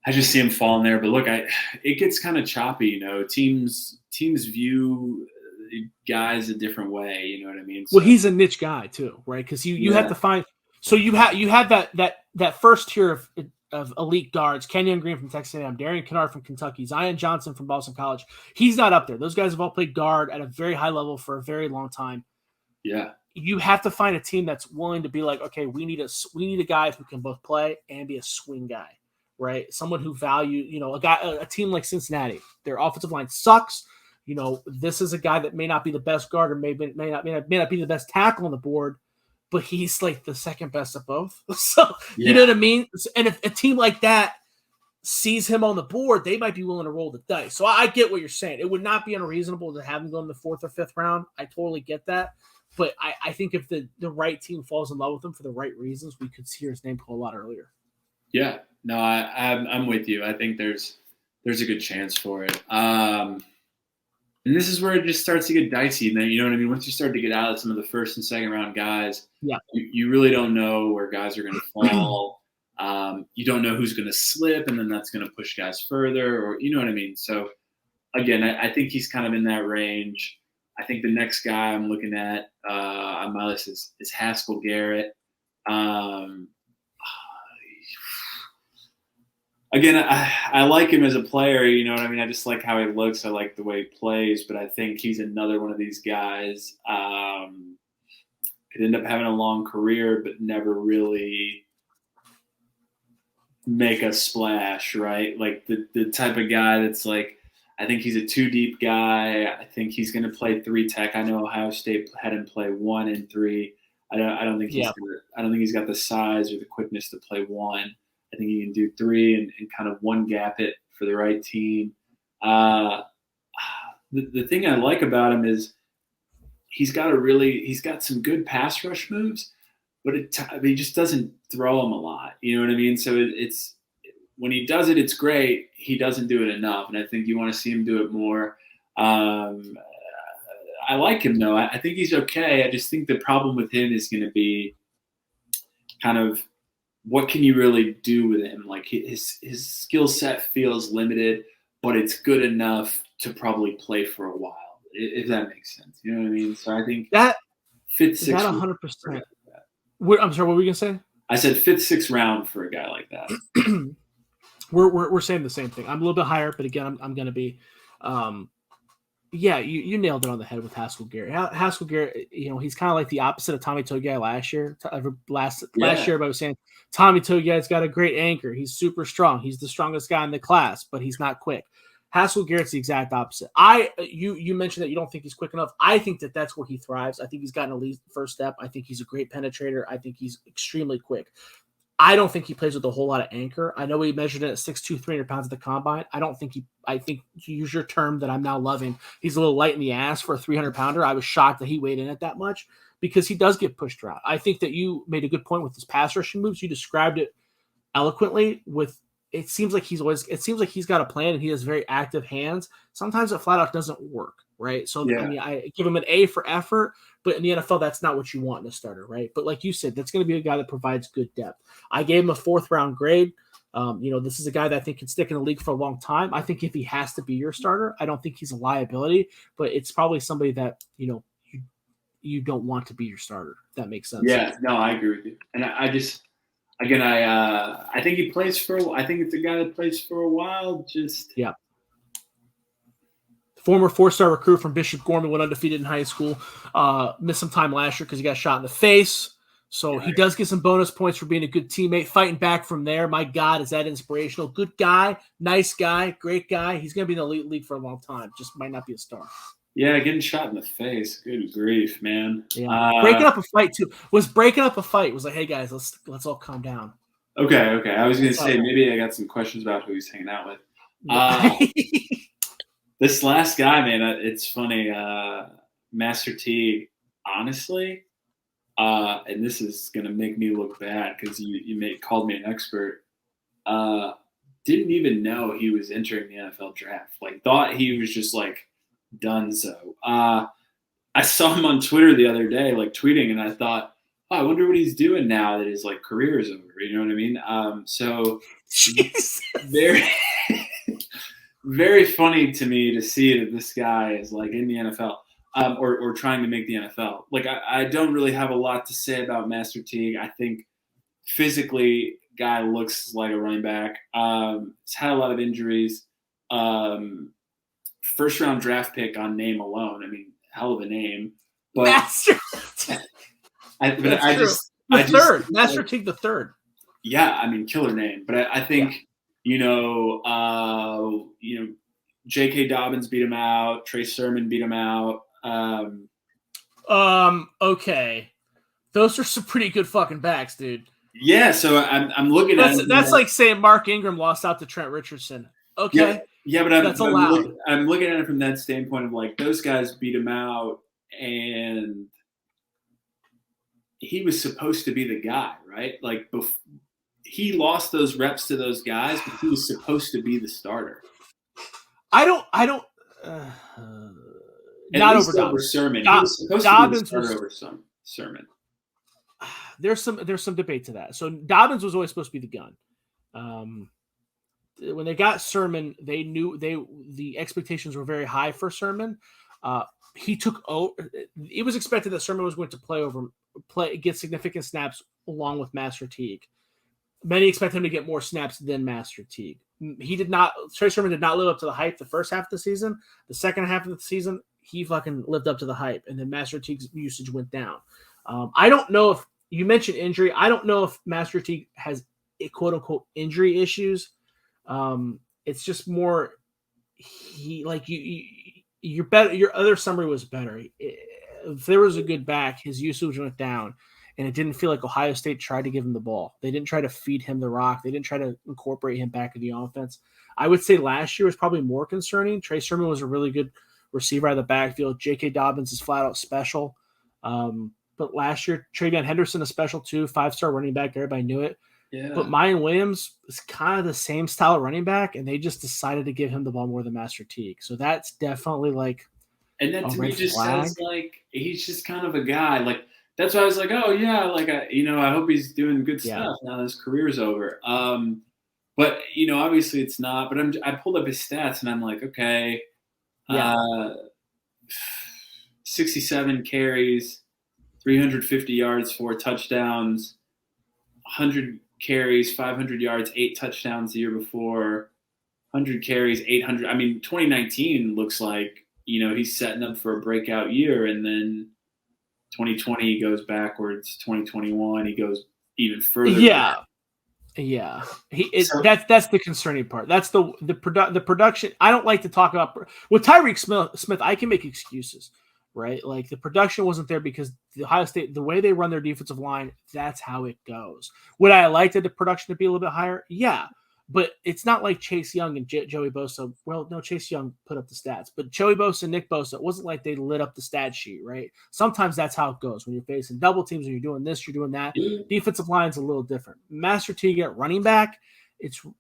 I just see him falling there. But look, it gets kind of choppy, Teams view guys a different way, you know what I mean? So, well, he's a niche guy too, right? Because you have to find. So you had that first tier of elite guards: Kenyon Green from Texas A&M, Darian Kennard from Kentucky, Zion Johnson from Boston College. He's not up there. Those guys have all played guard at a very high level for a very long time. Yeah. You have to find a team that's willing to be like, okay, we need a guy who can both play and be a swing guy, right? Someone who a team like Cincinnati. Their offensive line sucks. This is a guy that may not be the best guard or may not be the best tackle on the board, but he's like the second best of both. So You know what I mean? And if a team like that sees him on the board, they might be willing to roll the dice. So I get what you're saying. It would not be unreasonable to have him go in the 4th or 5th round. I totally get that. But I think if the right team falls in love with him for the right reasons, we could hear his name called a lot earlier. Yeah, no, I'm with you. I think there's a good chance for it. And this is where it just starts to get dicey. And then, you know what I mean? Once you start to get out of some of the 1st and 2nd round guys, you really don't know where guys are going to fall. You don't know who's going to slip, and then that's going to push guys further, or you know what I mean? So, again, I think he's kind of in that range. I think the next guy I'm looking at on my list is Haskell Garrett. Again, I like him as a player, you know what I mean? I just like how he looks. I like the way he plays, but I think he's another one of these guys could end up having a long career but never really make a splash, right? Like the type of guy that's like, I think he's a 2 deep guy. I think he's going to play 3 tech. I know Ohio State had him play 1 and 3. I don't think he's got the size or the quickness to play 1. I think he can do 3 and kind of 1 gap it for the right team. The thing I like about him is he's got some good pass rush moves, but he just doesn't throw them a lot. You know what I mean? So it's when he does it, it's great. He doesn't do it enough, and I think you want to see him do it more. I like him though. I think he's okay. I just think the problem with him is going to be kind of what can you really do with him? Like his skill set feels limited, but it's good enough to probably play for a while, if that makes sense. You know what I mean? So I think that 5th, 6th. That 100%. I'm sorry, what were we gonna say? I said 5th, 6th round for a guy like that. We're saying the same thing. I'm a little bit higher, but again, I'm going to be, you nailed it on the head with Haskell Garrett. Haskell Garrett, he's kind of like the opposite of Tommy Togiai last year. Last year, everybody was saying Tommy Togiai's got a great anchor. He's super strong. He's the strongest guy in the class, but he's not quick. Haskell Garrett's the exact opposite. You mentioned that you don't think he's quick enough. I think that's where he thrives. I think he's got an elite first step. I think he's a great penetrator. I think he's extremely quick. I don't think he plays with a whole lot of anchor. I know he measured it at 6'2", 300 pounds at the combine. I think to use your term that I'm now loving, he's a little light in the ass for a 300-pounder. I was shocked that he weighed in at that much because he does get pushed around. I think that you made a good point with his pass rushing moves. You described it eloquently with it seems like he's got a plan and he has very active hands. Sometimes it flat out doesn't work, right? So, yeah. I mean, I give him an A for effort, but in the NFL, that's not what you want in a starter, right? But like you said, that's going to be a guy that provides good depth. I gave him a 4th-round grade. This is a guy that I think can stick in the league for a long time. I think if he has to be your starter, I don't think he's a liability, but it's probably somebody that, you don't want to be your starter. If that makes sense. Yeah, no, I agree with you. And I think he plays for. I think it's a guy that plays for a while. Former 4-star recruit from Bishop Gorman, went undefeated in high school. Missed some time last year because he got shot in the face. So he does get some bonus points for being a good teammate. Fighting back from there. My God, is that inspirational? Good guy, nice guy, great guy. He's going to be in the elite league for a long time. Just might not be a star. Yeah, getting shot in the face. Good grief, man. Yeah. Breaking up a fight too. Breaking up a fight. Was like, hey guys, let's all calm down. Okay. I was gonna say maybe I got some questions about who he's hanging out with. This last guy, man, it's funny. Master T, honestly, and this is gonna make me look bad because you called me an expert. Didn't even know he was entering the NFL draft. Like, thought he was just like done so. I saw him on Twitter the other day, like tweeting, and I thought, I wonder what he's doing now that his like career is over. You know what I mean? So very, very funny to me to see that this guy is like in the NFL, or trying to make the NFL. Like I don't really have a lot to say about Master Teague. I think physically, guy looks like a running back. He's had a lot of injuries. 1st-round draft pick on name alone. I mean, hell of a name. But Master Teague the third. Yeah, I mean, killer name. But I think J.K. Dobbins beat him out. Trey Sermon beat him out. Okay, those are some pretty good fucking backs, dude. Yeah, so I'm looking at it. That's like saying Mark Ingram lost out to Trent Richardson. Okay. Yeah, but that's allowed. I'm looking at it from that standpoint of like those guys beat him out, and he was supposed to be the guy, right? Like he lost those reps to those guys, but he was supposed to be the starter. I don't. Not over Sermon. He was supposed to be the starter over Sermon. There's some debate to that. So Dobbins was always supposed to be the gun. When they got Sermon, they knew the expectations were very high for Sermon. He took over. It was expected that Sermon was going to get significant snaps along with Master Teague. Many expect him to get more snaps than Master Teague. He did not. Trey Sermon did not live up to the hype the first half of the season. The second half of the season, he fucking lived up to the hype, and then Master Teague's usage went down. I don't know if you mentioned injury. I don't know if Master Teague has a quote unquote injury issues. It's just more he like your better. Your other summary was better. If there was a good back, his usage went down, and it didn't feel like Ohio State tried to give him the ball. They didn't try to feed him the rock. They didn't try to incorporate him back in the offense. I would say last year was probably more concerning. Trey Sermon was a really good receiver out of the backfield. J.K. Dobbins is flat out special. But last year, Travion Henderson is special too, 5-star running back. Everybody knew it. Yeah. But Mayan Williams is kind of the same style of running back, and they just decided to give him the ball more than Master Teague. So that's definitely like and that to me just flag. says like he's just kind of a guy. Like that's why I was like, oh yeah, like I hope he's doing good stuff now that his career's over. But obviously it's not. But I pulled up his stats and I'm like, okay, 67 carries, 350 yards, 4 touchdowns, 100 carries, 500 yards, 8 touchdowns the year before, 100 carries, 800. I mean, 2019 looks like, he's setting up for a breakout year. And then 2020, he goes backwards. 2021, he goes even further. Yeah. Back. Yeah. That's the concerning part. That's the production. I don't like to talk about with Tyric Smith. I can make excuses. Right? Like the production wasn't there because the Ohio State, the way they run their defensive line, that's how it goes. Would I like the production to be a little bit higher? Yeah. But it's not like Chase Young and Joey Bosa. Well, no, Chase Young put up the stats, but Joey Bosa and Nick Bosa, it wasn't like they lit up the stat sheet, right? Sometimes that's how it goes. When you're facing double teams and you're doing this, you're doing that. Defensive line's a little different. Master Teague at running back,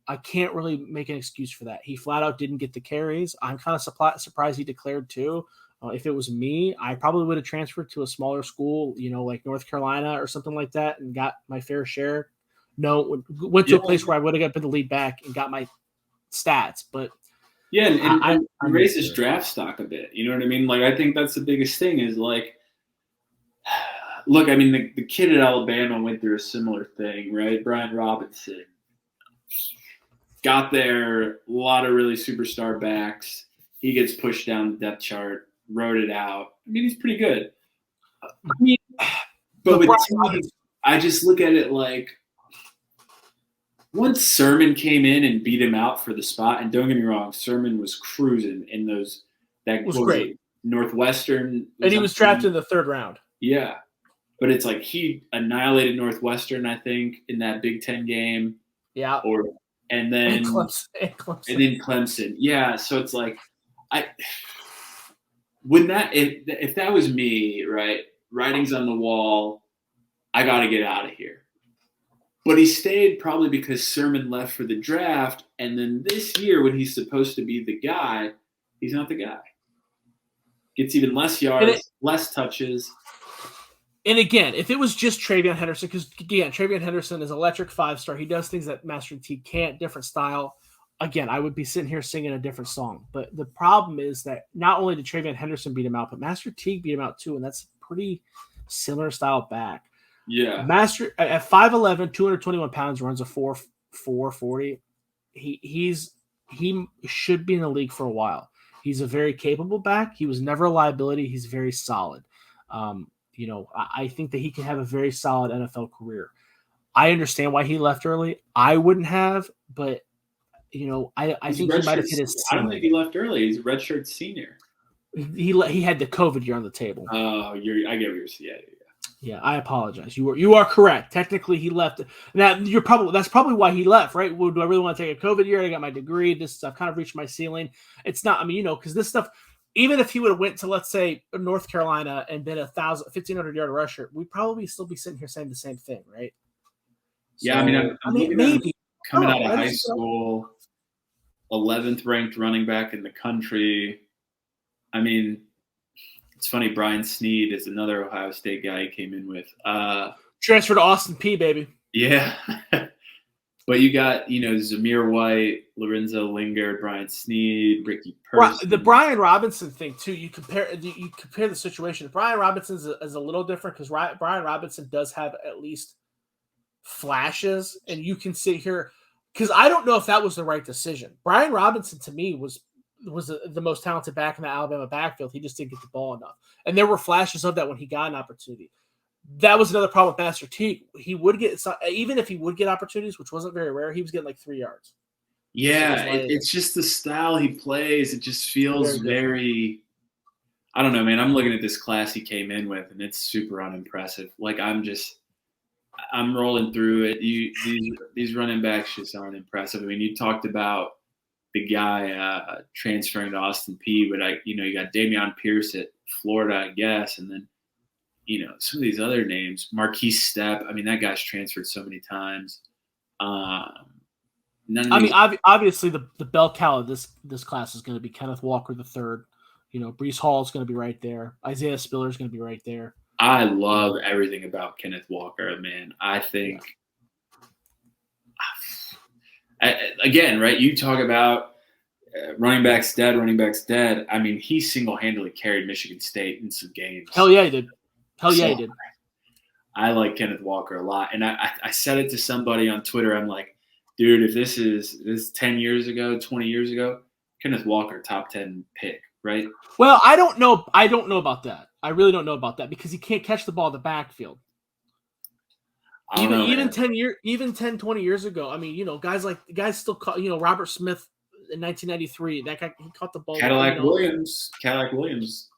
I can't really make an excuse for that. He flat out didn't get the carries. I'm kind of surprised he declared too. If it was me, I probably would have transferred to a smaller school, like North Carolina or something like that, and got my fair share. No, went to a place where I would have got the lead back and got my stats. But and I raised his draft stock a bit. You know what I mean? Like I think that's the biggest thing is like, look, I mean the kid at Alabama went through a similar thing, right? Brian Robinson got there, a lot of really superstar backs. He gets pushed down the depth chart. Wrote it out. I mean, he's pretty good. But with Teague, I just look at it like once Sermon came in and beat him out for the spot, and don't get me wrong, Sermon was cruising in those. That was great. Northwestern. And he was drafted in the 3rd round. Yeah. But it's like he annihilated Northwestern, I think, in that Big Ten game. Yeah. And then Clemson. Yeah. So it's like when if that was me, right, writing's on the wall, I got to get out of here. But he stayed probably because Sermon left for the draft, and then this year when he's supposed to be the guy, he's not the guy. Gets even less yards, less touches. And again, if it was just Travion Henderson, because again, Travion Henderson is electric 5-star. He does things that Master Teague can't, different style. Again, I would be sitting here singing a different song. But the problem is that not only did Travion Henderson beat him out, but Master Teague beat him out too, and that's a pretty similar style back. Yeah. Master at 5'11", 221 pounds, runs a 4.40. He should be in the league for a while. He's a very capable back. He was never a liability. He's very solid. I think that he can have a very solid NFL career. I understand why he left early. I wouldn't have, but I think he might have hit his. I don't think he left early. He's a redshirt senior. He had the COVID year on the table. Oh, I get what you're saying. Yeah, I apologize. You are correct. Technically, he left. Now that's probably why he left, right? Do I really want to take a COVID year? I got my degree. I've kind of reached my ceiling. It's not. I mean, because this stuff. Even if he would have went to, let's say, North Carolina and been 1,500 yard rusher, we'd probably still be sitting here saying the same thing, right? Yeah, so, I mean, maybe coming out of high school, 11th ranked running back in the country. I mean, it's funny. Brian Snead is another Ohio State guy he came in with. Transfer to Austin Peay, baby. Yeah. But you got, Zamir White, Lorenzo Lingard, Brian Snead, Ricky Person. The Brian Robinson thing, too, you compare the situation. Brian Robinson is a little different because Brian Robinson does have at least flashes, and you can sit here because I don't know if that was the right decision. Brian Robinson, to me, was the most talented back in the Alabama backfield. He just didn't get the ball enough. And there were flashes of that when he got an opportunity. That was another problem with Master Teague. He would get, even if he would get opportunities, which wasn't very rare, he was getting like 3 yards. Yeah, like, it's just the style he plays. It just feels very I don't know, man. I'm looking at this class he came in with, and it's super unimpressive. Like I'm rolling through it. These running backs just aren't impressive. I mean, you talked about the guy transferring to Austin P, but you got Dameon Pierce at Florida, I guess, and then some of these other names, Marquise Stepp. I mean, that guy's transferred so many times. Obviously, the bell cow of this class is going to be Kenneth Walker the third. Breece Hall is going to be right there. Isaiah Spiller is going to be right there. I love everything about Kenneth Walker, man. I think, again, right? You talk about running backs dead. I mean, he single-handedly carried Michigan State in some games. Hell yeah, he did. He did. I like Kenneth Walker a lot, and I said it to somebody on Twitter. I'm like, dude, if this is 10 years ago, 20 years ago, Kenneth Walker, top 10 pick, right? Well, I don't know about that. I really don't know about that because he can't catch the ball in the backfield. Even 10, 20 years ago, I mean, guys still caught, Robert Smith in 1993. That guy, he caught the ball. Cadillac Williams. Cadillac Williams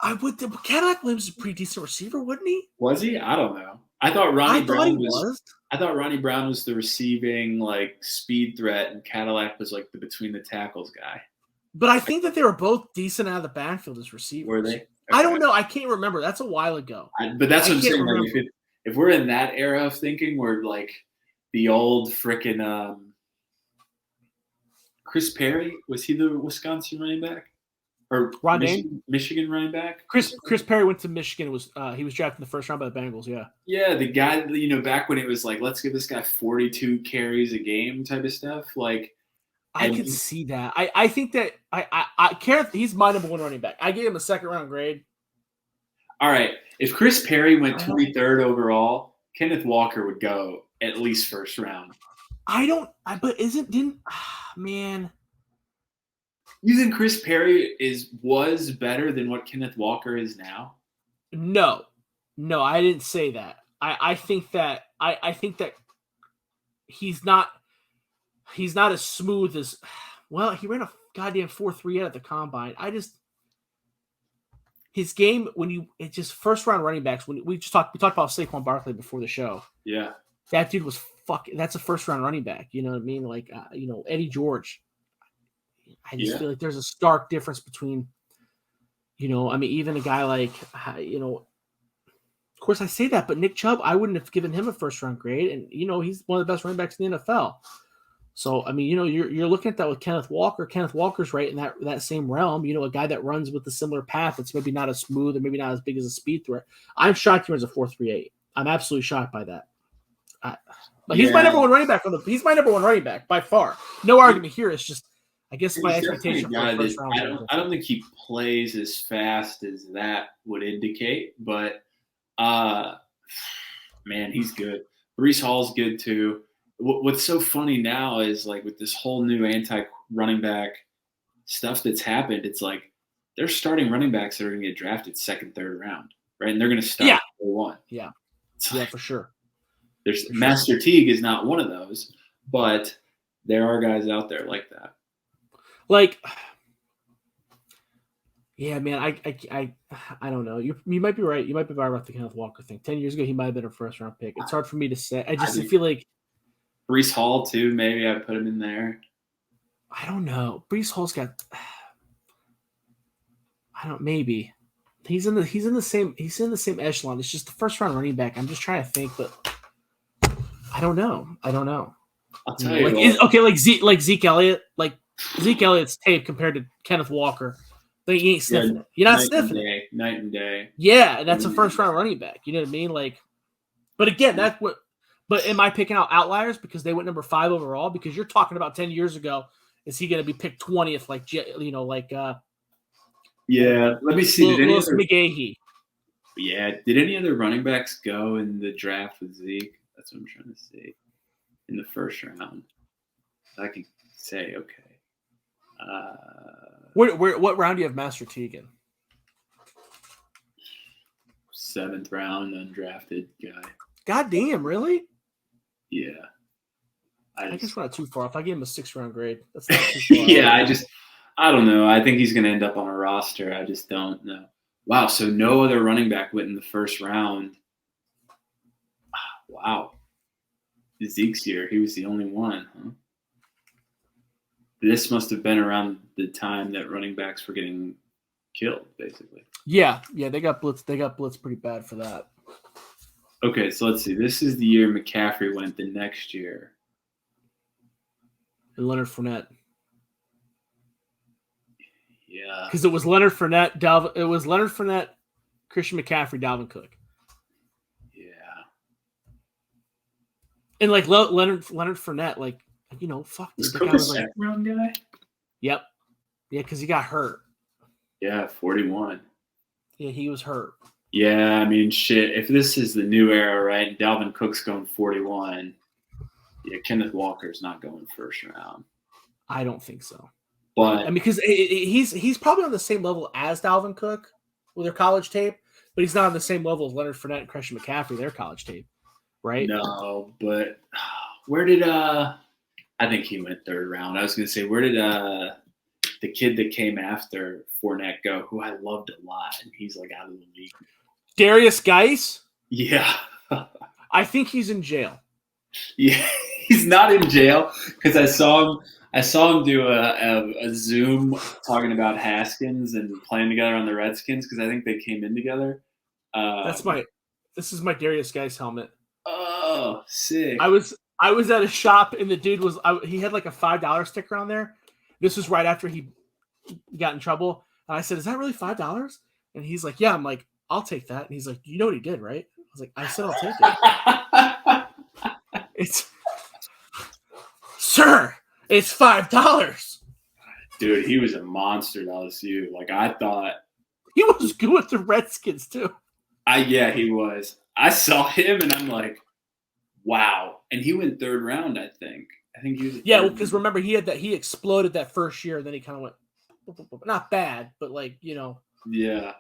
is a pretty decent receiver, wasn't he? Was he? I don't know. I thought Ronnie Brown was the receiving speed threat, and Cadillac was like the between the tackles guy. But I think that they were both decent out of the backfield as receivers. Were they? Okay. I don't know. I can't remember. That's a while ago. But that's what I'm saying. Like, if we're in that era of thinking, we're like the old frickin' Chris Perry. Was he the Wisconsin running back? Or Michigan running back? Chris Perry went to Michigan. He was drafted in the first round by the Bengals, yeah. Yeah, the guy, back when it was like, let's give this guy 42 carries a game type of stuff. Like, I could see that. I think that Kenneth, he's my number one running back. I gave him a second round grade. All right. If Chris Perry went 23rd overall, Kenneth Walker would go at least first round. Man. You think Chris Perry was better than what Kenneth Walker is now? No, I didn't say that. I think that he's not as smooth as he ran a goddamn 4.3 out at the combine. His game it's just first round running backs. When we talked about Saquon Barkley before the show. Yeah, that dude was that's a first round running back. You know what I mean? Like Eddie George. I just feel like there's a stark difference between, even a guy like, of course I say that, but Nick Chubb, I wouldn't have given him a first round grade. And, he's one of the best running backs in the NFL. So, I mean, you're looking at that with Kenneth Walker. Kenneth Walker's right in that same realm, a guy that runs with a similar path. That's maybe not as smooth and maybe not as big as a speed threat. I'm shocked he runs a 4.38. I'm absolutely shocked by that. But he's my number one running back. He's my number one running back by far. No argument here. It's just, I guess my expectation for the first round. I don't think he plays as fast as that would indicate, but man, he's good. Breece Hall's good too. What's so funny now is like with this whole new anti-running back stuff that's happened, it's like they're starting running backs that are going to get drafted second, third round, right? And they're going to start day one. Yeah, for sure. Master Teague is not one of those, but there are guys out there like that. Like, yeah, man, I don't know. You might be right. You might be right about the Kenneth Walker thing. 10 years ago, he might have been a first round pick. It's hard for me to say. I feel like Breece Hall too. Maybe I'd put him in there. I don't know. Breece Hall's got. Maybe he's in the same echelon. It's just the first round running back. I'm just trying to think, but I don't know. I'll tell you. Like Zeke Elliott, Zeke Elliott's tape compared to Kenneth Walker. Like, you ain't sniffing it. You're not sniffing it. Night and day. Yeah, and that's a first round running back. You know what I mean? Like, but again, that's what. But am I picking out outliers because they went number 5 overall? Because you're talking about 10 years ago, is he going to be picked 20th? Yeah. Let me see. Lewis McGahee. Yeah. Did any other running backs go in the draft with Zeke? That's what I'm trying to see. In the first round, I can say okay. What round do you have Master Teague in? 7th round, undrafted guy. God damn, really? Yeah. I guess we're not too far off. I gave him a 6th-round grade. That's not too far yeah, off. I don't know. I think he's going to end up on a roster. I just don't know. Wow, so no other running back went in the first round. Wow. Zeke's year, he was the only one, huh? This must have been around the time that running backs were getting killed, basically. Yeah, they got blitzed. They got blitzed pretty bad for that. Okay, so let's see. This is the year McCaffrey went the next year. And Leonard Fournette. Yeah. Because it was Leonard Fournette, Christian McCaffrey, Dalvin Cook. Yeah. And like Leonard Fournette, like, fuck. Was Cook a second-round guy? Yep. Yeah, because he got hurt. Yeah, 41. Yeah, he was hurt. Yeah, I mean, shit. If this is the new era, right? Dalvin Cook's going 41. Yeah, Kenneth Walker's not going first round. I don't think so. But I mean, because he's probably on the same level as Dalvin Cook with their college tape, but he's not on the same level as Leonard Fournette and Christian McCaffrey, their college tape, right? No, but where did I think he went 3rd round. I was going to say, where did the kid that came after Fournette go, who I loved a lot, and he's like out of the league. Darius Geis? Yeah. I think he's in jail. Yeah, he's not in jail because I saw him do a Zoom talking about Haskins and playing together on the Redskins because I think they came in together. This is my Darius Geis helmet. Oh, sick. I was at a shop and the dude he had like a $5 sticker on there. This was right after he got in trouble. And I said, "Is that really $5?" And he's like, "Yeah." I'm like, "I'll take that." And he's like, "You know what he did, right?" I was like, "I said I'll take it." Sir, it's $5. Dude, he was a monster at LSU. Like, I thought he was good with the Redskins too. Yeah, he was. I saw him and I'm like, wow. And he went 3rd round, I think. I think he was. Yeah, because remember he exploded that first year, and then he kind of went not bad, but like Yeah,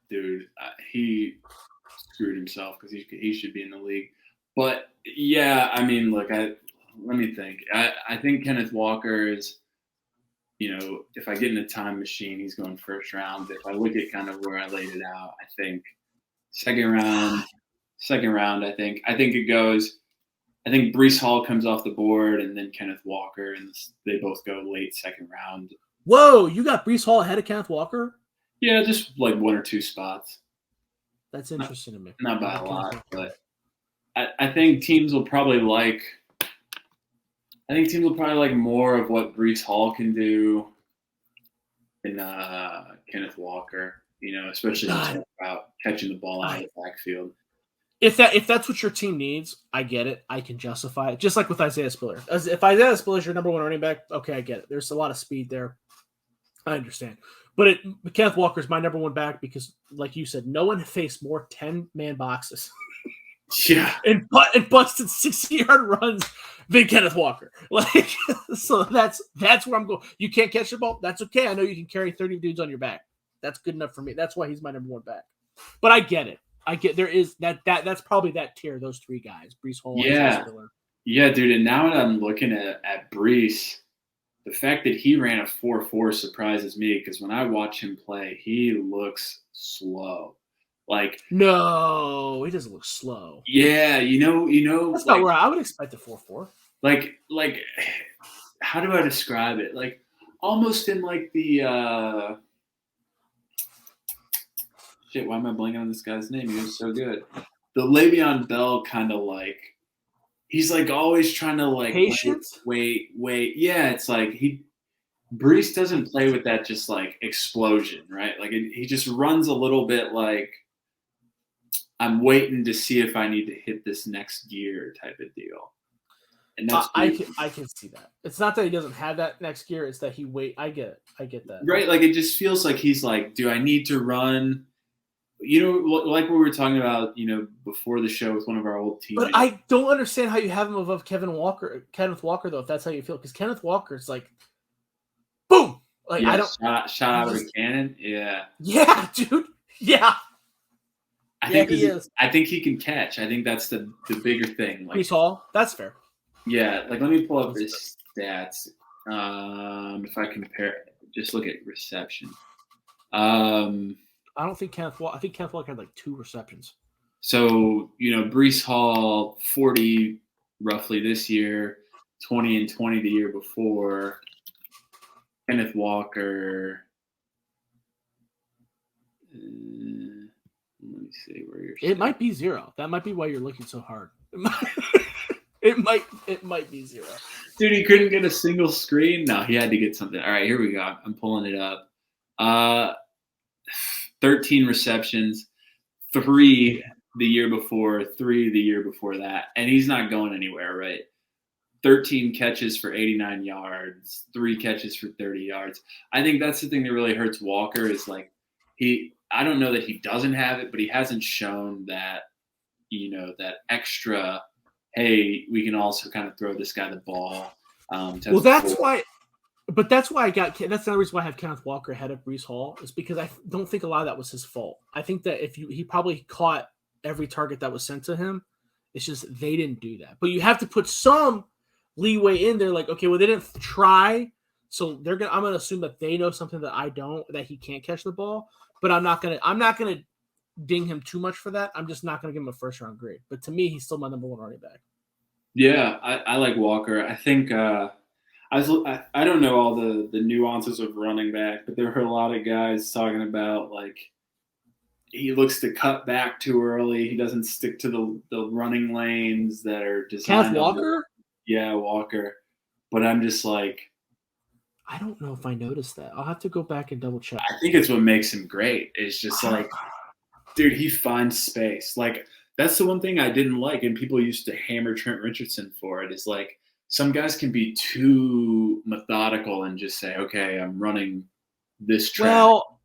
dude, he screwed himself because he should be in the league. But yeah, I mean, look, let me think. I think Kenneth Walker is, if I get in a time machine, he's going 1st round. If I look at kind of where I laid it out, I think second round. I think it goes. I think Breece Hall comes off the board, and then Kenneth Walker, and they both go late 2nd round. Whoa, you got Breece Hall ahead of Kenneth Walker? Yeah, just like 1 or 2 spots. That's interesting to me. Not by a lot, but I think teams will probably like. I think teams will probably like more of what Breece Hall can do than Kenneth Walker. Especially about catching the ball out of the backfield. If that's what your team needs, I get it. I can justify it. Just like with Isaiah Spiller. If Isaiah Spiller is your number 1 running back, okay, I get it. There's a lot of speed there. I understand. But Kenneth Walker is my number 1 back because, like you said, no one faced more 10-man boxes. Yeah. and busted 60-yard runs than Kenneth Walker. Like, so that's where I'm going. You can't catch the ball. That's okay. I know you can carry 30 dudes on your back. That's good enough for me. That's why he's my number 1 back. But I get it. There is that's probably that tier, those 3 guys, Breece Hall. Yeah. Yeah, dude. And now that I'm looking at Breece, the fact that he ran a 4.4 surprises me because when I watch him play, he looks slow. Like, no, he doesn't look slow. Yeah, that's not where I would expect a 4.4. Like, how do I describe it? Like, almost in like the shit. Why am I blanking on this guy's name? He was so good. The Le'Veon Bell kind of like. He's like always trying to like patience. Wait. Yeah, it's like Breece doesn't play with that just like explosion, right? Like he just runs a little bit like I'm waiting to see if I need to hit this next gear type of deal. And that's I can see that. It's not that he doesn't have that next gear; it's that he wait. I get it. I get that. Right? Like it just feels like he's like, do I need to run? Like we were talking about, before the show with one of our old teammates. But I don't understand how you have him above Kenneth Walker, though, if that's how you feel. Because Kenneth Walker's like, boom! Like, yeah, I don't shot out of a cannon. Yeah. Yeah, dude. Yeah. I think he can catch. I think that's the bigger thing. Like, Breece Hall. That's fair. Yeah, like let me pull up his stats. If I compare, just look at reception. I don't think Kenneth Walker. I think Kenneth Walker had like 2 receptions. So Breece Hall 40 roughly this year, 20 and 20 the year before. Kenneth Walker. Let me see where you're. It might be 0. That might be why you're looking so hard. It might be 0. Dude, he couldn't get a single screen. No, he had to get something. All right, here we go. I'm pulling it up. 13 receptions, 3 the year before, 3 the year before that, and he's not going anywhere, right? 13 catches for 89 yards, 3 catches for 30 yards. I think that's the thing that really hurts Walker is like I don't know that he doesn't have it, but he hasn't shown that, that extra, hey, we can also kind of throw this guy the ball. Well, that's why that's the reason why I have Kenneth Walker ahead of Breece Hall is because I don't think a lot of that was his fault. I think that he probably caught every target that was sent to him. It's just they didn't do that. But you have to put some leeway in there. Like, okay, well, they didn't try, so I'm gonna assume that they know something that I don't, that he can't catch the ball. But I'm not gonna ding him too much for that. I'm just not gonna give him a first round grade. But to me, he's still my number 1 running back. Yeah, I like Walker. I think I don't know all the nuances of running back, but there were a lot of guys talking about like he looks to cut back too early. He doesn't stick to the running lanes that are designed. Kenneth Walker? Yeah, Walker. But I'm just like, I don't know if I noticed that. I'll have to go back and double check. I think it's what makes him great. It's just like, dude, he finds space. Like, that's the one thing I didn't like, and people used to hammer Trent Richardson for it, is like some guys can be too methodical and just say, okay, I'm running this track. Well,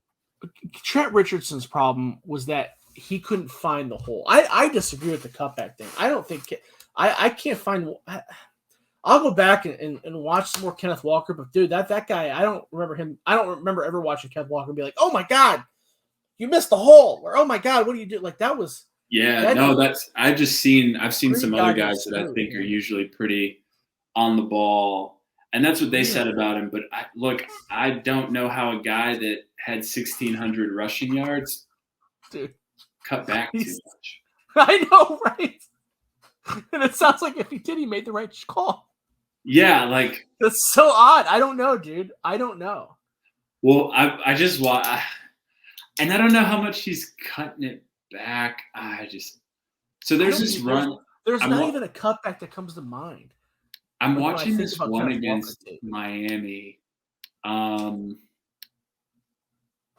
Trent Richardson's problem was that he couldn't find the hole. I disagree with the cutback thing. I don't think I can't find. I'll go back and watch some more Kenneth Walker, but dude, that guy, I don't remember him. I don't remember ever watching Kenneth Walker and be like, oh my God, you missed the hole, or oh my God, what do you do? Like that was. Yeah, I've seen some other guys that I think are usually pretty on the ball, and that's what they said about him. But I don't know how a guy that had 1,600 rushing yards cut back too much. I know, right? And it sounds like if he did, he made the right call. Yeah, like that's so odd. I don't know, dude. I don't know. Well, I just and I don't know how much he's cutting it back. So there's this run. There's not even a cutback that comes to mind. I'm watching this one against Miami.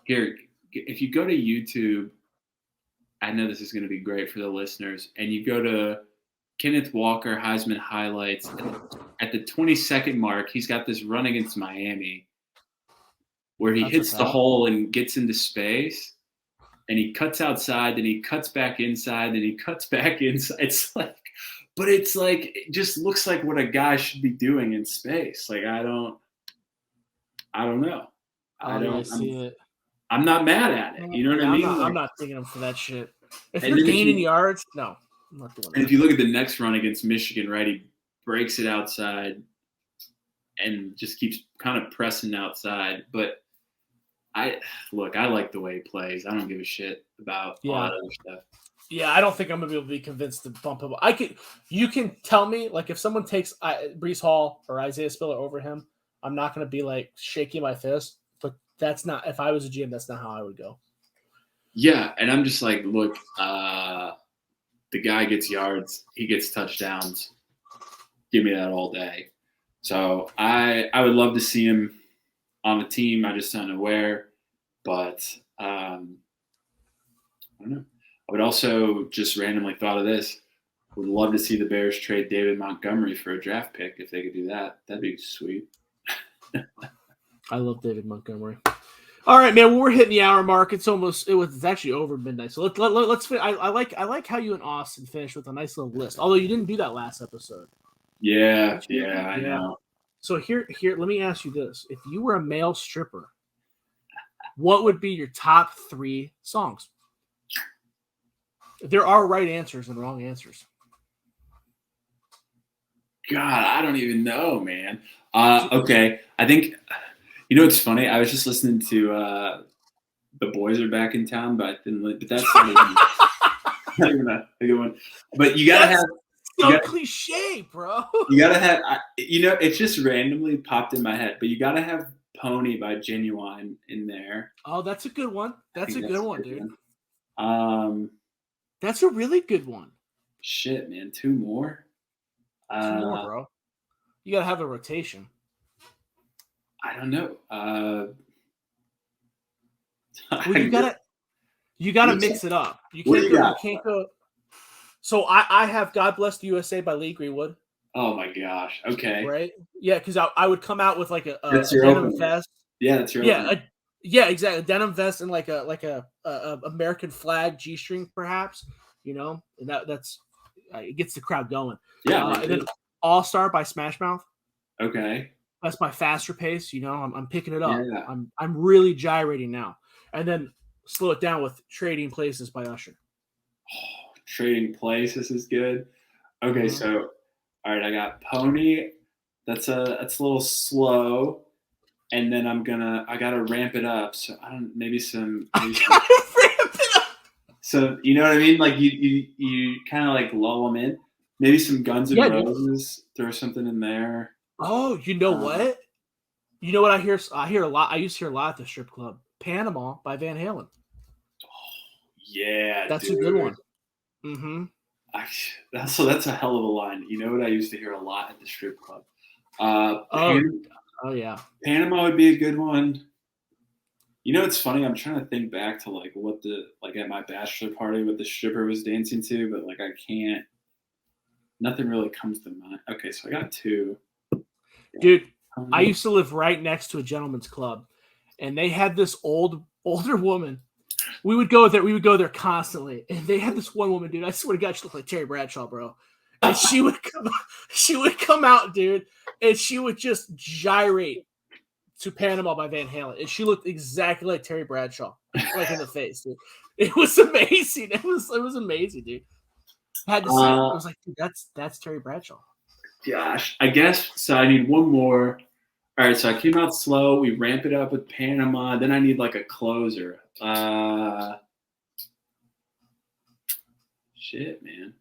Here, if you go to YouTube, I know this is going to be great for the listeners, and you go to Kenneth Walker Heisman highlights. At the 22nd mark, he's got this run against Miami where he hits the hole and gets into space, and he cuts outside, then he cuts back inside, then he cuts back inside. It just looks like what a guy should be doing in space. Like I don't know. I'm not mad at it. You know what I mean? I'm not thinking him for that shit. If you're gaining yards, no, I'm not doing that. And if you look at the next run against Michigan, right, he breaks it outside and just keeps kind of pressing outside. But I like the way he plays. I don't give a shit about all that other stuff. Yeah, I don't think I'm gonna be able to be convinced to bump him. You can tell me, like, if someone takes Breece Hall or Isaiah Spiller over him, I'm not gonna be like shaking my fist. But that's not. If I was a GM, that's not how I would go. Yeah, and I'm just like, look, the guy gets yards, he gets touchdowns. Give me that all day. So I would love to see him on a team. I just don't know where, but I don't know. I would also just randomly thought of this. Would love to see the Bears trade David Montgomery for a draft pick if they could do that. That'd be sweet. I love David Montgomery. All right, man. Well, we're hitting the hour mark. It's actually over midnight. So let's. I like how you and Austin finished with a nice little list. Although you didn't do that last episode. Yeah, I know. So here, let me ask you this: if you were a male stripper, what would be your top 3 songs? There are right answers and wrong answers. God, I don't even know, man. Okay, I think it's funny. I was just listening to The Boys Are Back in Town, but that's not even a good one. But you gotta have cliche, bro. You gotta have. It just randomly popped in my head, but you gotta have "Pony" by Genuine in there. Oh, that's a good one. That's a good one, dude. That's a really good one. Shit, man, two more. Two more, bro. You gotta have a rotation. I don't know. Well, you gotta mix it up. You can't go. So I have "God Bless the USA" by Lee Greenwood. Oh my gosh. Okay. Right. Yeah, because I would come out with like a your denim vest. Yeah, that's your yeah, exactly. A denim vest and like a American flag G-string, perhaps. And that's it gets the crowd going. Yeah. And then "All-Star" by Smash Mouth. Okay. That's my faster pace. I'm picking it up. Yeah. I'm really gyrating now. And then slow it down with "Trading Places" by Usher. Oh, "Trading Places" is good. Okay, so all right, I got "Pony." That's a little slow, and then I gotta ramp it up. So maybe some. Ramp it up. So you know what I mean? Like you kind of like lull them in. Maybe some Guns N' Roses. Throw something in there. Oh, you know what? You know what I hear? I hear a lot. I used to hear a lot at the strip club. "Panama" by Van Halen. Oh, yeah, that's dude. a good one. Mm-hmm. That's a hell of a line. You know what I used to hear a lot at the strip club? Yeah. Panama would be a good one. It's funny. I'm trying to think back to like what at my bachelor party what the stripper was dancing to, but like I can't. Nothing really comes to mind. Okay, so I got two. Dude, I used to live right next to a gentleman's club, and they had this older woman. We would go there constantly, and they had this one woman, dude. I swear to God, she looked like Terry Bradshaw, bro. And she would come out, dude, and she would just gyrate to "Panama" by Van Halen, and she looked exactly like Terry Bradshaw, like in the face, dude. It was amazing. It was amazing, dude. I had to see it. I was like, dude, that's Terry Bradshaw. Gosh, I guess so. I need one more. All right, so I came out slow. We ramp it up with "Panama." Then I need like a closer. Shit, man.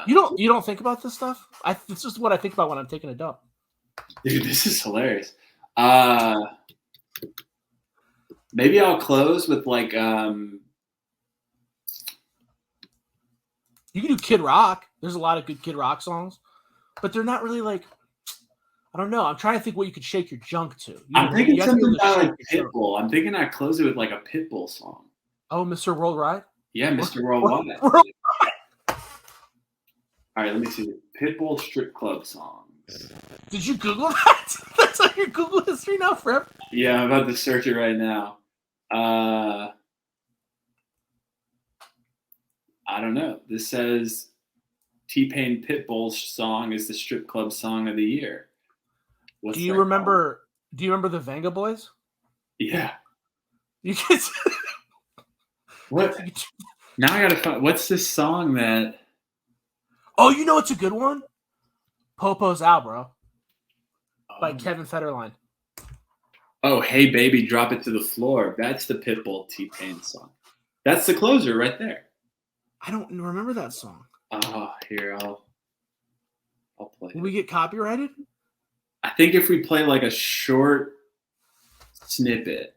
You don't think about this stuff? It's just what I think about when I'm taking a dump. Dude, this is hilarious. Maybe I'll close with like You can do Kid Rock. There's a lot of good Kid Rock songs, but they're not really like. I don't know. I'm trying to think what you could shake your junk to. I'm thinking something about like Pitbull. I'm thinking I close it with like a Pitbull song. Oh, Mr. Worldwide? Yeah, Mr. Worldwide. All right, let me see. Pitbull strip club songs. Did you Google that? That's on your Google history now, forever? Yeah, I'm about to search it right now. I don't know. This says T-Pain Pitbull's song is the strip club song of the year. Do you remember the Venga Boys? Yeah. You can. What? Now I gotta find. What's this song that? Oh, you know it's a good one. "Popo's Out, bro," by Kevin Federline. Oh, "Hey Baby, Drop It to the Floor." That's the Pitbull T-Pain song. That's the closer right there. I don't remember that song. Oh, here I'll play. Will we get copyrighted? I think if we play like a short snippet.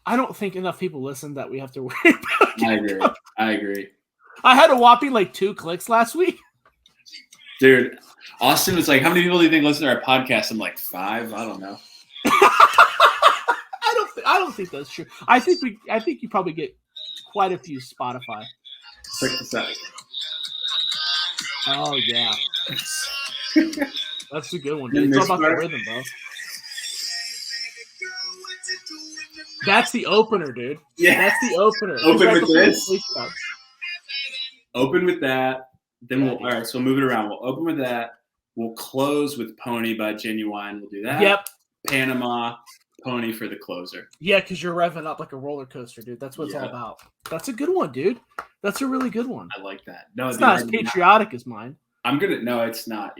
I don't think enough people listen that we have to worry about. I agree. I had a whopping like 2 clicks last week. Dude, Austin was like, "How many people do you think listen to our podcast?" I'm like, 5. I don't know. I don't think that's true. I think you probably get quite a few Spotify. Check this out. Oh yeah. That's a good one, dude. It's all about the rhythm, bro. That's the opener, dude. Yeah. That's the opener. Open with this. Open with that. Then all right, so we'll move it around. We'll open with that. We'll close with "Pony" by Genuine. We'll do that. Yep. "Panama," "Pony" for the closer. Yeah, because you're revving up like a roller coaster, dude. That's what it's all about. That's a good one, dude. That's a really good one. I like that. No, it's not as patriotic as mine. No, it's not.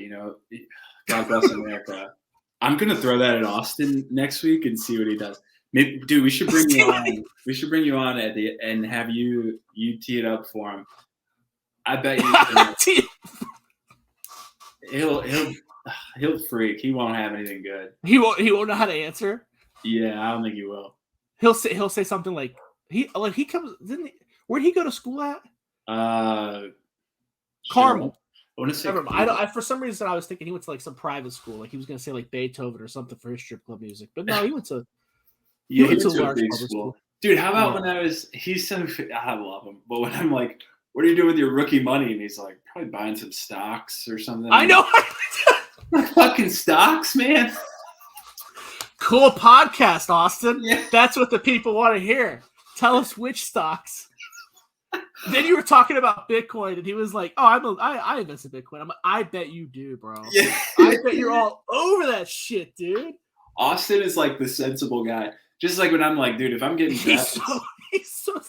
God bless America. I'm gonna throw that at Austin next week and see what he does. Maybe, dude, we should bring you on. We should bring you on and have you tee it up for him. I bet you he'll freak. He won't have anything good. He won't know how to answer. Yeah, I don't think he will. He'll say something like he comes. Where'd he go to school at? Carmel. I want to say. I for some reason I was thinking he went to like some private school. Like he was going to say like Beethoven or something for his strip club music. But no, he went to. He went to a large big school. Dude, how about when he's so. I love him, but when I'm like, what are you doing with your rookie money? And he's like, probably buying some stocks or something. I know. Fucking stocks, man. Cool podcast, Austin. Yeah. That's what the people want to hear. Tell us which stocks. Then you were talking about Bitcoin, and he was like, "Oh, I invest in Bitcoin." I'm like, "I bet you do, bro. Yeah. I bet you're all over that shit, dude." Austin is like the sensible guy. Just like when I'm like, dude, if I'm getting drafted, he's so.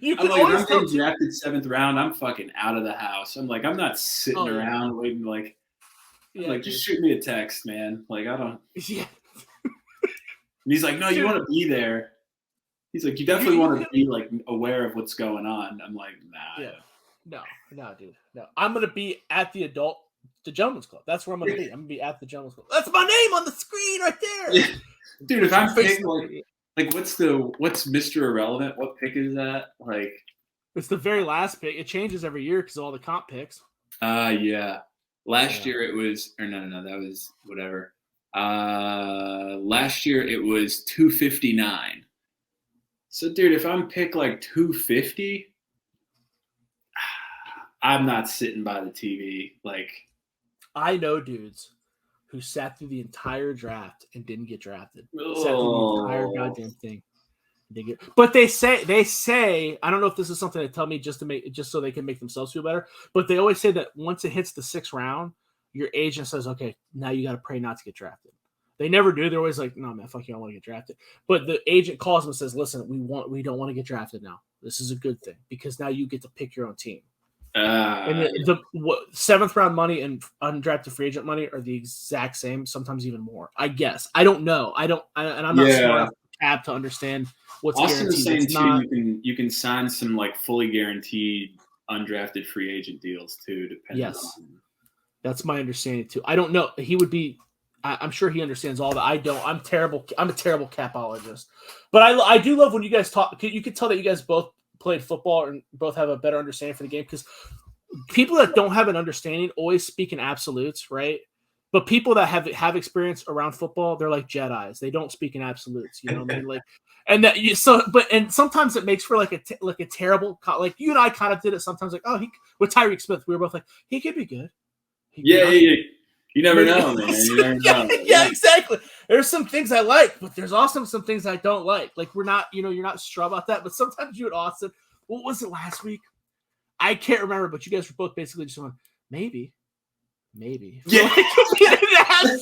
If I'm getting drafted 7th round, I'm fucking out of the house. I'm like, I'm not sitting around waiting. Like, just shoot me a text, man. Like, I don't. Yeah. And he's like, no, you want to be there. He's like, you definitely want to be like aware of what's going on. I'm like, nah. Yeah. No, dude. No. I'm gonna be at the Gentleman's Club. That's where I'm gonna be. I'm gonna be at the Gentleman's Club. That's my name on the screen right there. Yeah. Dude, if I'm picking like what's Mr. Irrelevant? What pick is that? Like, it's the very last pick. It changes every year because of all the comp picks. Yeah. Last year it was, or no, that was whatever. Last year it was 259. So, dude, if I'm pick like 250, I'm not sitting by the TV. Like, I know dudes who sat through the entire draft and didn't get drafted. Sat through the entire goddamn thing. But they say, I don't know if this is something they tell me just so they can make themselves feel better. But they always say that once it hits the 6th round, your agent says, "Okay, now you got to pray not to get drafted." They never do. They're always like, "No, man, fuck you, I don't want to get drafted." But the agent calls them and says, "Listen, we don't want to get drafted now. This is a good thing because now you get to pick your own team." And the 7th round money and undrafted free agent money are the exact same, sometimes even more. I guess. I don't know. I'm not smart enough to understand what's Austin's guaranteed. saying too, you can sign some like fully guaranteed undrafted free agent deals too, depending on. That's my understanding too. I don't know. He would be. I'm sure he understands all that. I don't. I'm terrible. I'm a terrible capologist. But I do love when you guys talk. You can tell that you guys both played football and both have a better understanding for the game, because people that don't have an understanding always speak in absolutes, right? But people that have experience around football, they're like Jedis. They don't speak in absolutes. You know what I mean? Like, and that and sometimes it makes for like a terrible, like you and I kind of did it sometimes. Like, with Tyric Smith, we were both like, he could be good. Yeah. You never know, man. You never know. Yeah, exactly. There's some things I like, but there's also some things I don't like. Like you're not sure about that. But sometimes you and Austin, what was it last week? I can't remember, but you guys were both basically just going, maybe. Yeah. I'm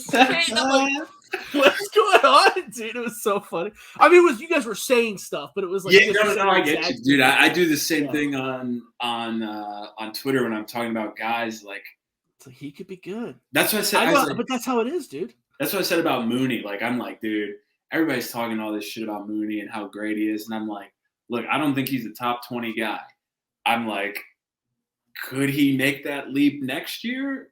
like, what's going on, dude? It was so funny. I mean, you guys were saying stuff, but it was like, no, I get you, dude. I do the same thing on Twitter when I'm talking about guys like. So he could be good. That's what I said. But that's how it is, dude. That's what I said about Mooney. Like, I'm like, dude, everybody's talking all this shit about Mooney and how great he is. And I'm like, look, I don't think he's a top 20 guy. I'm like, could he make that leap next year?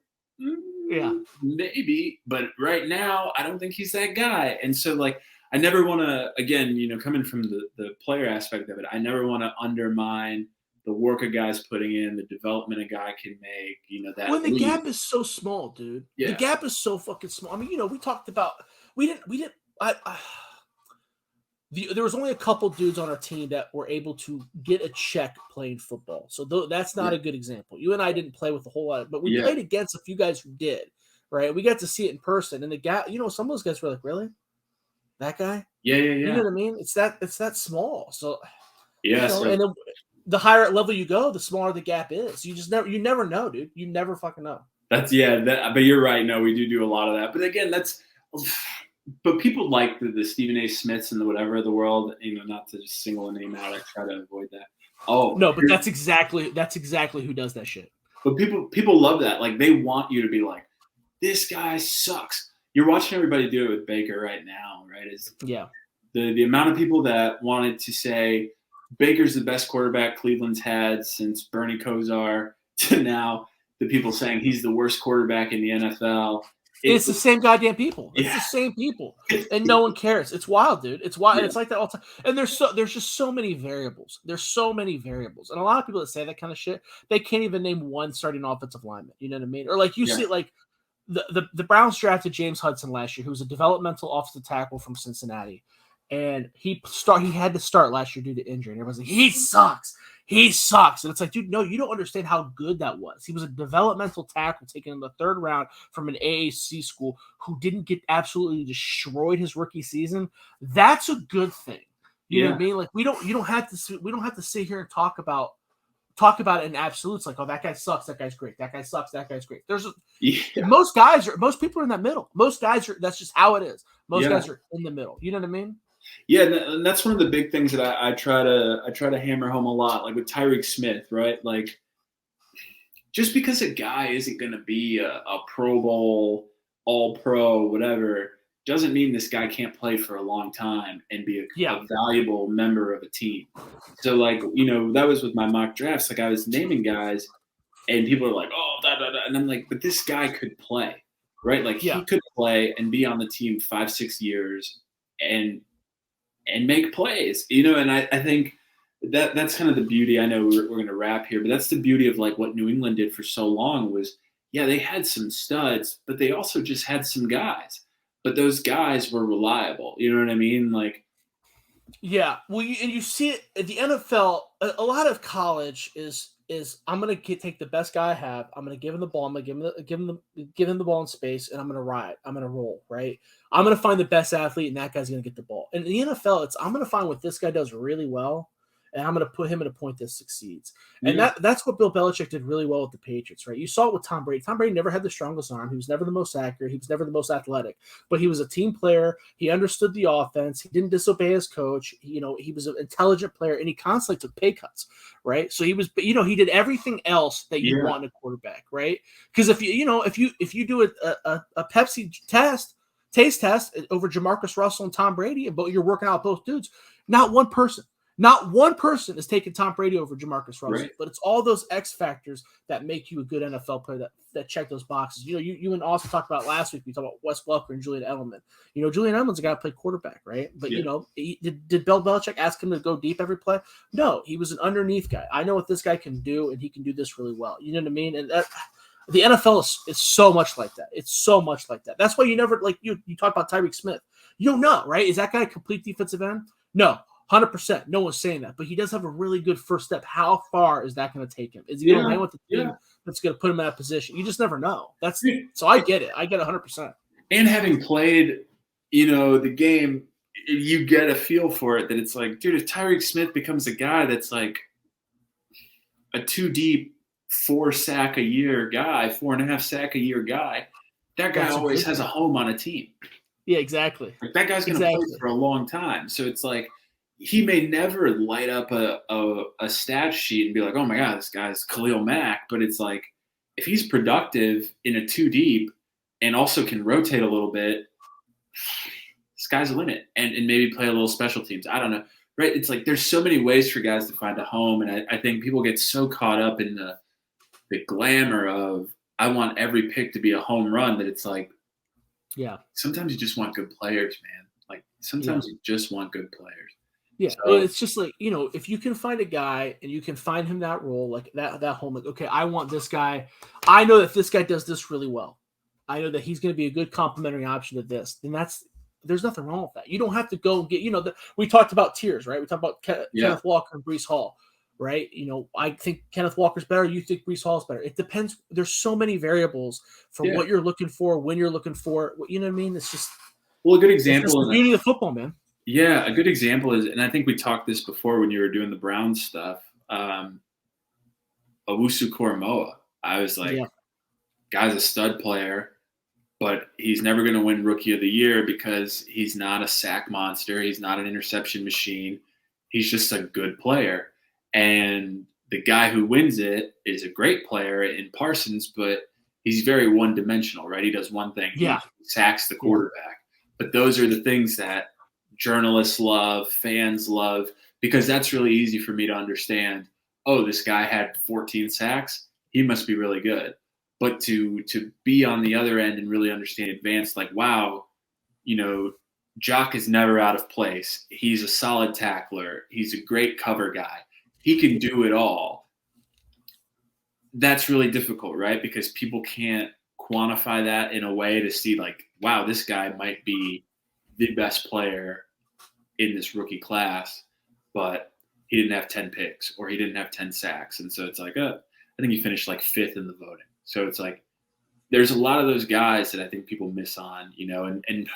Yeah. Maybe. But right now, I don't think he's that guy. And so, like, I never want to, again, coming from the player aspect of it, I never want to undermine the work a guy's putting in, the development a guy can make, that. When the gap is so small, dude. Yeah. The gap is so fucking small. I mean, we talked about there was only a couple dudes on our team that were able to get a check playing football. So that's not a good example. You and I didn't play with a whole lot, but we played against a few guys who did, right? We got to see it in person, and the gap, some of those guys were like, really? That guy? Yeah. You know what I mean? It's that small. So and then, the higher level you go, the smaller the gap is. You never know, dude. You never fucking know. But you're right. No, we do a lot of that. But again, but people like the Stephen A. Smiths and the whatever of the world, not to just single a name out. I try to avoid that. Oh, no, but that's exactly who does that shit. But people love that. Like, they want you to be like, this guy sucks. You're watching everybody do it with Baker right now, right? Yeah. The amount of people that wanted to say Baker's the best quarterback Cleveland's had since Bernie Kosar to now the people saying he's the worst quarterback in the NFL. It's the same goddamn people. It's Yeah. the same people, and no one cares. It's wild, dude. It's wild. Yeah. It's like that all the time. And there's just so many variables. There's so many variables, and a lot of people that say that kind of shit, they can't even name one starting offensive lineman. You know what I mean? Or like you see, like the Browns drafted James Hudson last year, who was a developmental offensive tackle from Cincinnati, and he had to start last year due to injury. And everyone's like, he sucks. He sucks. And it's like, dude, no, you don't understand how good that was. He was a developmental tackle taken in the 3rd round from an AAC school who didn't get absolutely destroyed his rookie season. That's a good thing. You know what I mean? Like, we don't have to sit here and talk about it in absolutes, like, oh, that guy sucks, that guy's great, that guy sucks, that guy's great. Most people are in that middle. Most guys are, that's just how it is. Most guys are in the middle. You know what I mean? Yeah, and that's one of the big things that I try to hammer home a lot, like with Tyric Smith, right? Like, just because a guy isn't going to be a Pro Bowl, All-Pro, whatever, doesn't mean this guy can't play for a long time and be a valuable member of a team. So, like, that was with my mock drafts. Like, I was naming guys, and people are like, oh, da, da, da. And I'm like, but this guy could play, right? Like, he could play and be on the team 5-6 years and make plays, and I think that's kind of the beauty. I know we're going to wrap here, but that's the beauty of like what New England did for so long was, they had some studs, but they also just had some guys, but those guys were reliable. You know what I mean? Like, yeah. Well, you see it at the NFL, a lot of college is I'm going to take the best guy I have. I'm going to give him the ball. I'm going to give him the ball in space, and I'm going to ride. I'm going to roll, right? I'm going to find the best athlete, and that guy's going to get the ball. And in the NFL, I'm going to find what this guy does really well, and I'm going to put him in a point that succeeds. And that's what Bill Belichick did really well with the Patriots, right? You saw it with Tom Brady. Tom Brady never had the strongest arm. He was never the most accurate. He was never the most athletic. But he was a team player. He understood the offense. He didn't disobey his coach. He was an intelligent player, and he constantly took pay cuts, right? So he was, he did everything else that you want in a quarterback, right? Because if you do a Pepsi taste test over Jamarcus Russell and Tom Brady, but you're working out both dudes, not one person is taking Tom Brady over Jamarcus Russell, right? But it's all those X factors that make you a good NFL player that check those boxes. You and Austin talked about last week. We talked about Wes Welker and Julian Edelman. Julian Edelman's a guy who played quarterback, right? But did Bill Belichick ask him to go deep every play? No, he was an underneath guy. I know what this guy can do, and he can do this really well. You know what I mean? And the NFL is so much like that. It's so much like that. That's why you never, like, you talk about Tyrek Smith. You don't know, right? Is that guy a complete defensive end? No. 100%. No one's saying that, but he does have a really good first step. How far is that going to take him? Is he going to land with the team that's going to put him in that position? You just never know. So I get it. I get 100%. And having played, the game, you get a feel for it that it's like, dude, if Tyrek Smith becomes a guy that's like a 2-deep 4-sack a year guy, 4.5 sack a year guy, that guy always has a home on a team. Yeah, exactly. Like, that guy's going to play for a long time. So it's like, he may never light up a stat sheet and be like, oh my God, this guy's Khalil Mack. But it's like, if he's productive in a 2-deep and also can rotate a little bit, sky's the limit. And maybe play a little special teams. I don't know. Right? It's like, there's so many ways for guys to find a home. And I think people get so caught up in the glamour of, I want every pick to be a home run, that it's like, sometimes you just want good players, man. Like, sometimes you just want good players. Yeah, so it's just like, if you can find a guy and you can find him that role, like that home, like, okay, I want this guy. I know that this guy does this really well. I know that he's going to be a good complementary option to this. Then there's nothing wrong with that. You don't have to go and get, we talked about tiers, right? We talked about Kenneth Walker and Breece Hall, right? I think Kenneth Walker's better. You think Breece Hall's better. It depends. There's so many variables for what you're looking for, when you're looking for, you know what I mean? It's just, a good example. It's the beauty of football, man. Yeah, a good example is, and I think we talked this before when you were doing the Browns stuff, Owusu Koromoa. I was like, guy's a stud player, but he's never going to win Rookie of the Year because he's not a sack monster. He's not an interception machine. He's just a good player. And the guy who wins it is a great player in Parsons, but he's very one-dimensional, right? He does one thing. Yeah. He sacks the quarterback. But those are the things that journalists love, fans love, because that's really easy for me to understand. Oh, this guy had 14 sacks. He must be really good. But to be on the other end and really understand advanced, like, wow, Jock is never out of place. He's a solid tackler. He's a great cover guy. He can do it all. That's really difficult, right? Because people can't quantify that in a way to see, like, wow, this guy might be the best player in this rookie class, but he didn't have 10 picks or he didn't have 10 sacks. And so it's like, I think he finished like 5th in the voting. So it's like, there's a lot of those guys that I think people miss on, and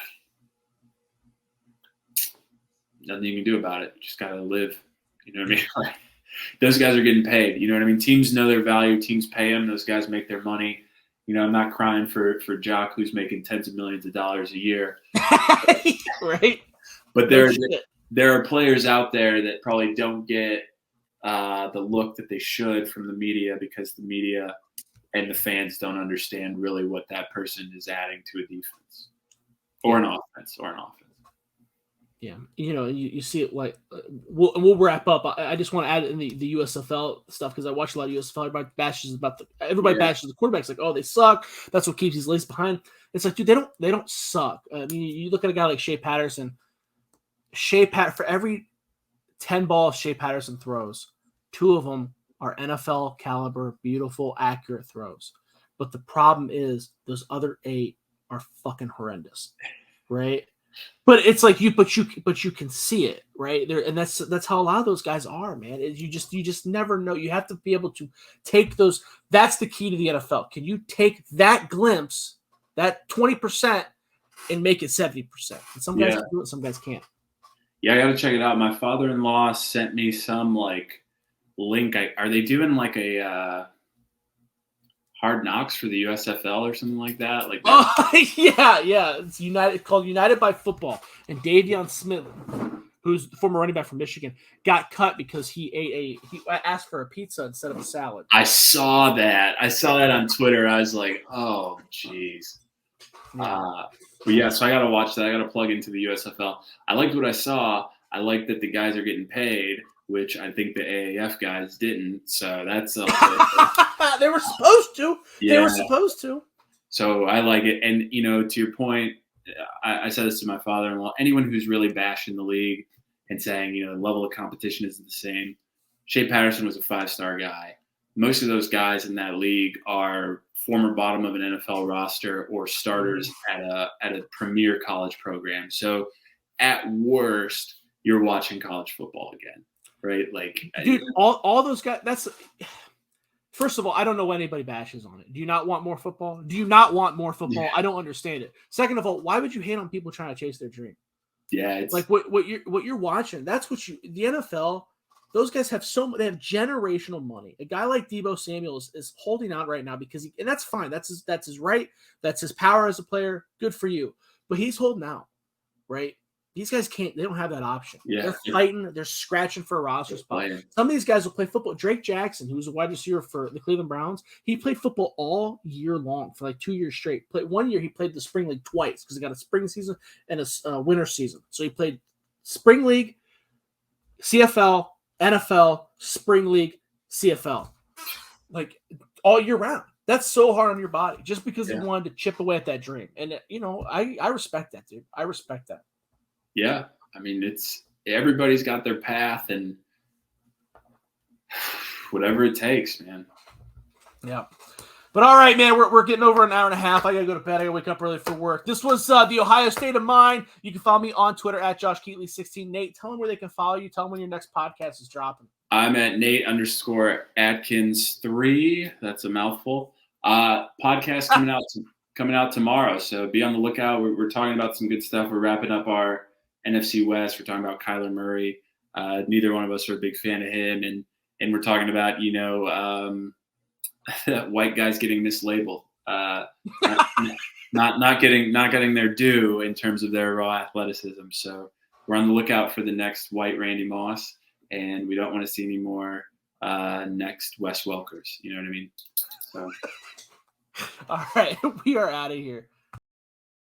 nothing you can do about it. You just got to live. You know what I mean? Like, those guys are getting paid. You know what I mean? Teams know their value. Teams pay them. Those guys make their money. I'm not crying for Jock, who's making tens of millions of dollars a year. Right. But there are players out there that probably don't get the look that they should from the media, because the media and the fans don't understand really what that person is adding to a defense or an offense. Yeah, you see it like we'll wrap up. I just want to add in the USFL stuff, because I watch a lot of USFL. Everybody bashes the quarterbacks, like, oh, they suck. That's what keeps these laced behind. It's like, dude, they don't suck. I mean, you look at a guy like Shea Patterson. For every 10 balls Shea Patterson throws, 2 of them are NFL caliber, beautiful, accurate throws. But the problem is those other 8 are fucking horrendous, right? But it's like you can see it, right there, and that's how a lot of those guys are, man. You just never know. You have to be able to take those. That's the key to the NFL. Can you take that glimpse, that 20%, and make it 70%? And some guys can do it, some guys can't. Yeah, I got to check it out. My father-in-law sent me some like link. Are they doing like a Hard Knocks for the USFL or something like that? Like that? Oh, yeah. It's called United by Football. And Davion Smith, who's the former running back from Michigan, got cut because he asked for a pizza instead of a salad. I saw that on Twitter. I was like, oh, jeez. But yeah, so I got to watch that. I got to plug into the USFL. I liked what I saw. I like that the guys are getting paid, which I think the AAF guys didn't. So that's they were supposed to. Yeah. They were supposed to. So I like it. And, to your point, I said this to my father-in-law, anyone who's really bashing the league and saying, the level of competition isn't the same. Shea Patterson was a 5-star guy. Most of those guys in that league are former bottom of an NFL roster or starters at a premier college program. So at worst, you're watching college football again, right? Like, dude, all those guys. First of all, I don't know why anybody bashes on it. Do you not want more football? Yeah. I don't understand it. Second of all, why would you hate on people trying to chase their dream? Yeah, it's like what you're watching. That's what the NFL. Those guys have they have generational money. A guy like Deebo Samuel is holding out right now because and that's fine. That's his right. That's his power as a player. Good for you. But he's holding out, right? These guys they don't have that option. Yeah. They're fighting. They're scratching for a roster spot. Playing. Some of these guys will play football. Drake Jackson, who was a wide receiver for the Cleveland Browns, he played football all year long for like 2 years straight. One year he played the spring league twice because he got a spring season and a winter season. So he played spring league, CFL, NFL, spring league, CFL, like all year round. That's so hard on your body just because he wanted to chip away at that dream. And I respect that, dude. I respect that. Yeah, I mean, everybody's got their path and whatever it takes, man. Yeah. But all right, man, we're getting over an hour and a half. I got to go to bed. I got to wake up early for work. This was the Ohio State of Mind. You can follow me on Twitter at JoshKeatley16. Nate, tell them where they can follow you. Tell them when your next podcast is dropping. I'm at Nate_Atkins3. That's a mouthful. Podcast coming out tomorrow. So be on the lookout. We're talking about some good stuff. We're wrapping up our NFC West. We're talking about Kyler Murray. Neither one of us are a big fan of him. And we're talking about, white guys getting mislabeled, not getting their due in terms of their raw athleticism. So we're on the lookout for the next white Randy Moss, and we don't want to see any more next Wes Welkers. You know what I mean? So. All right, we are out of here.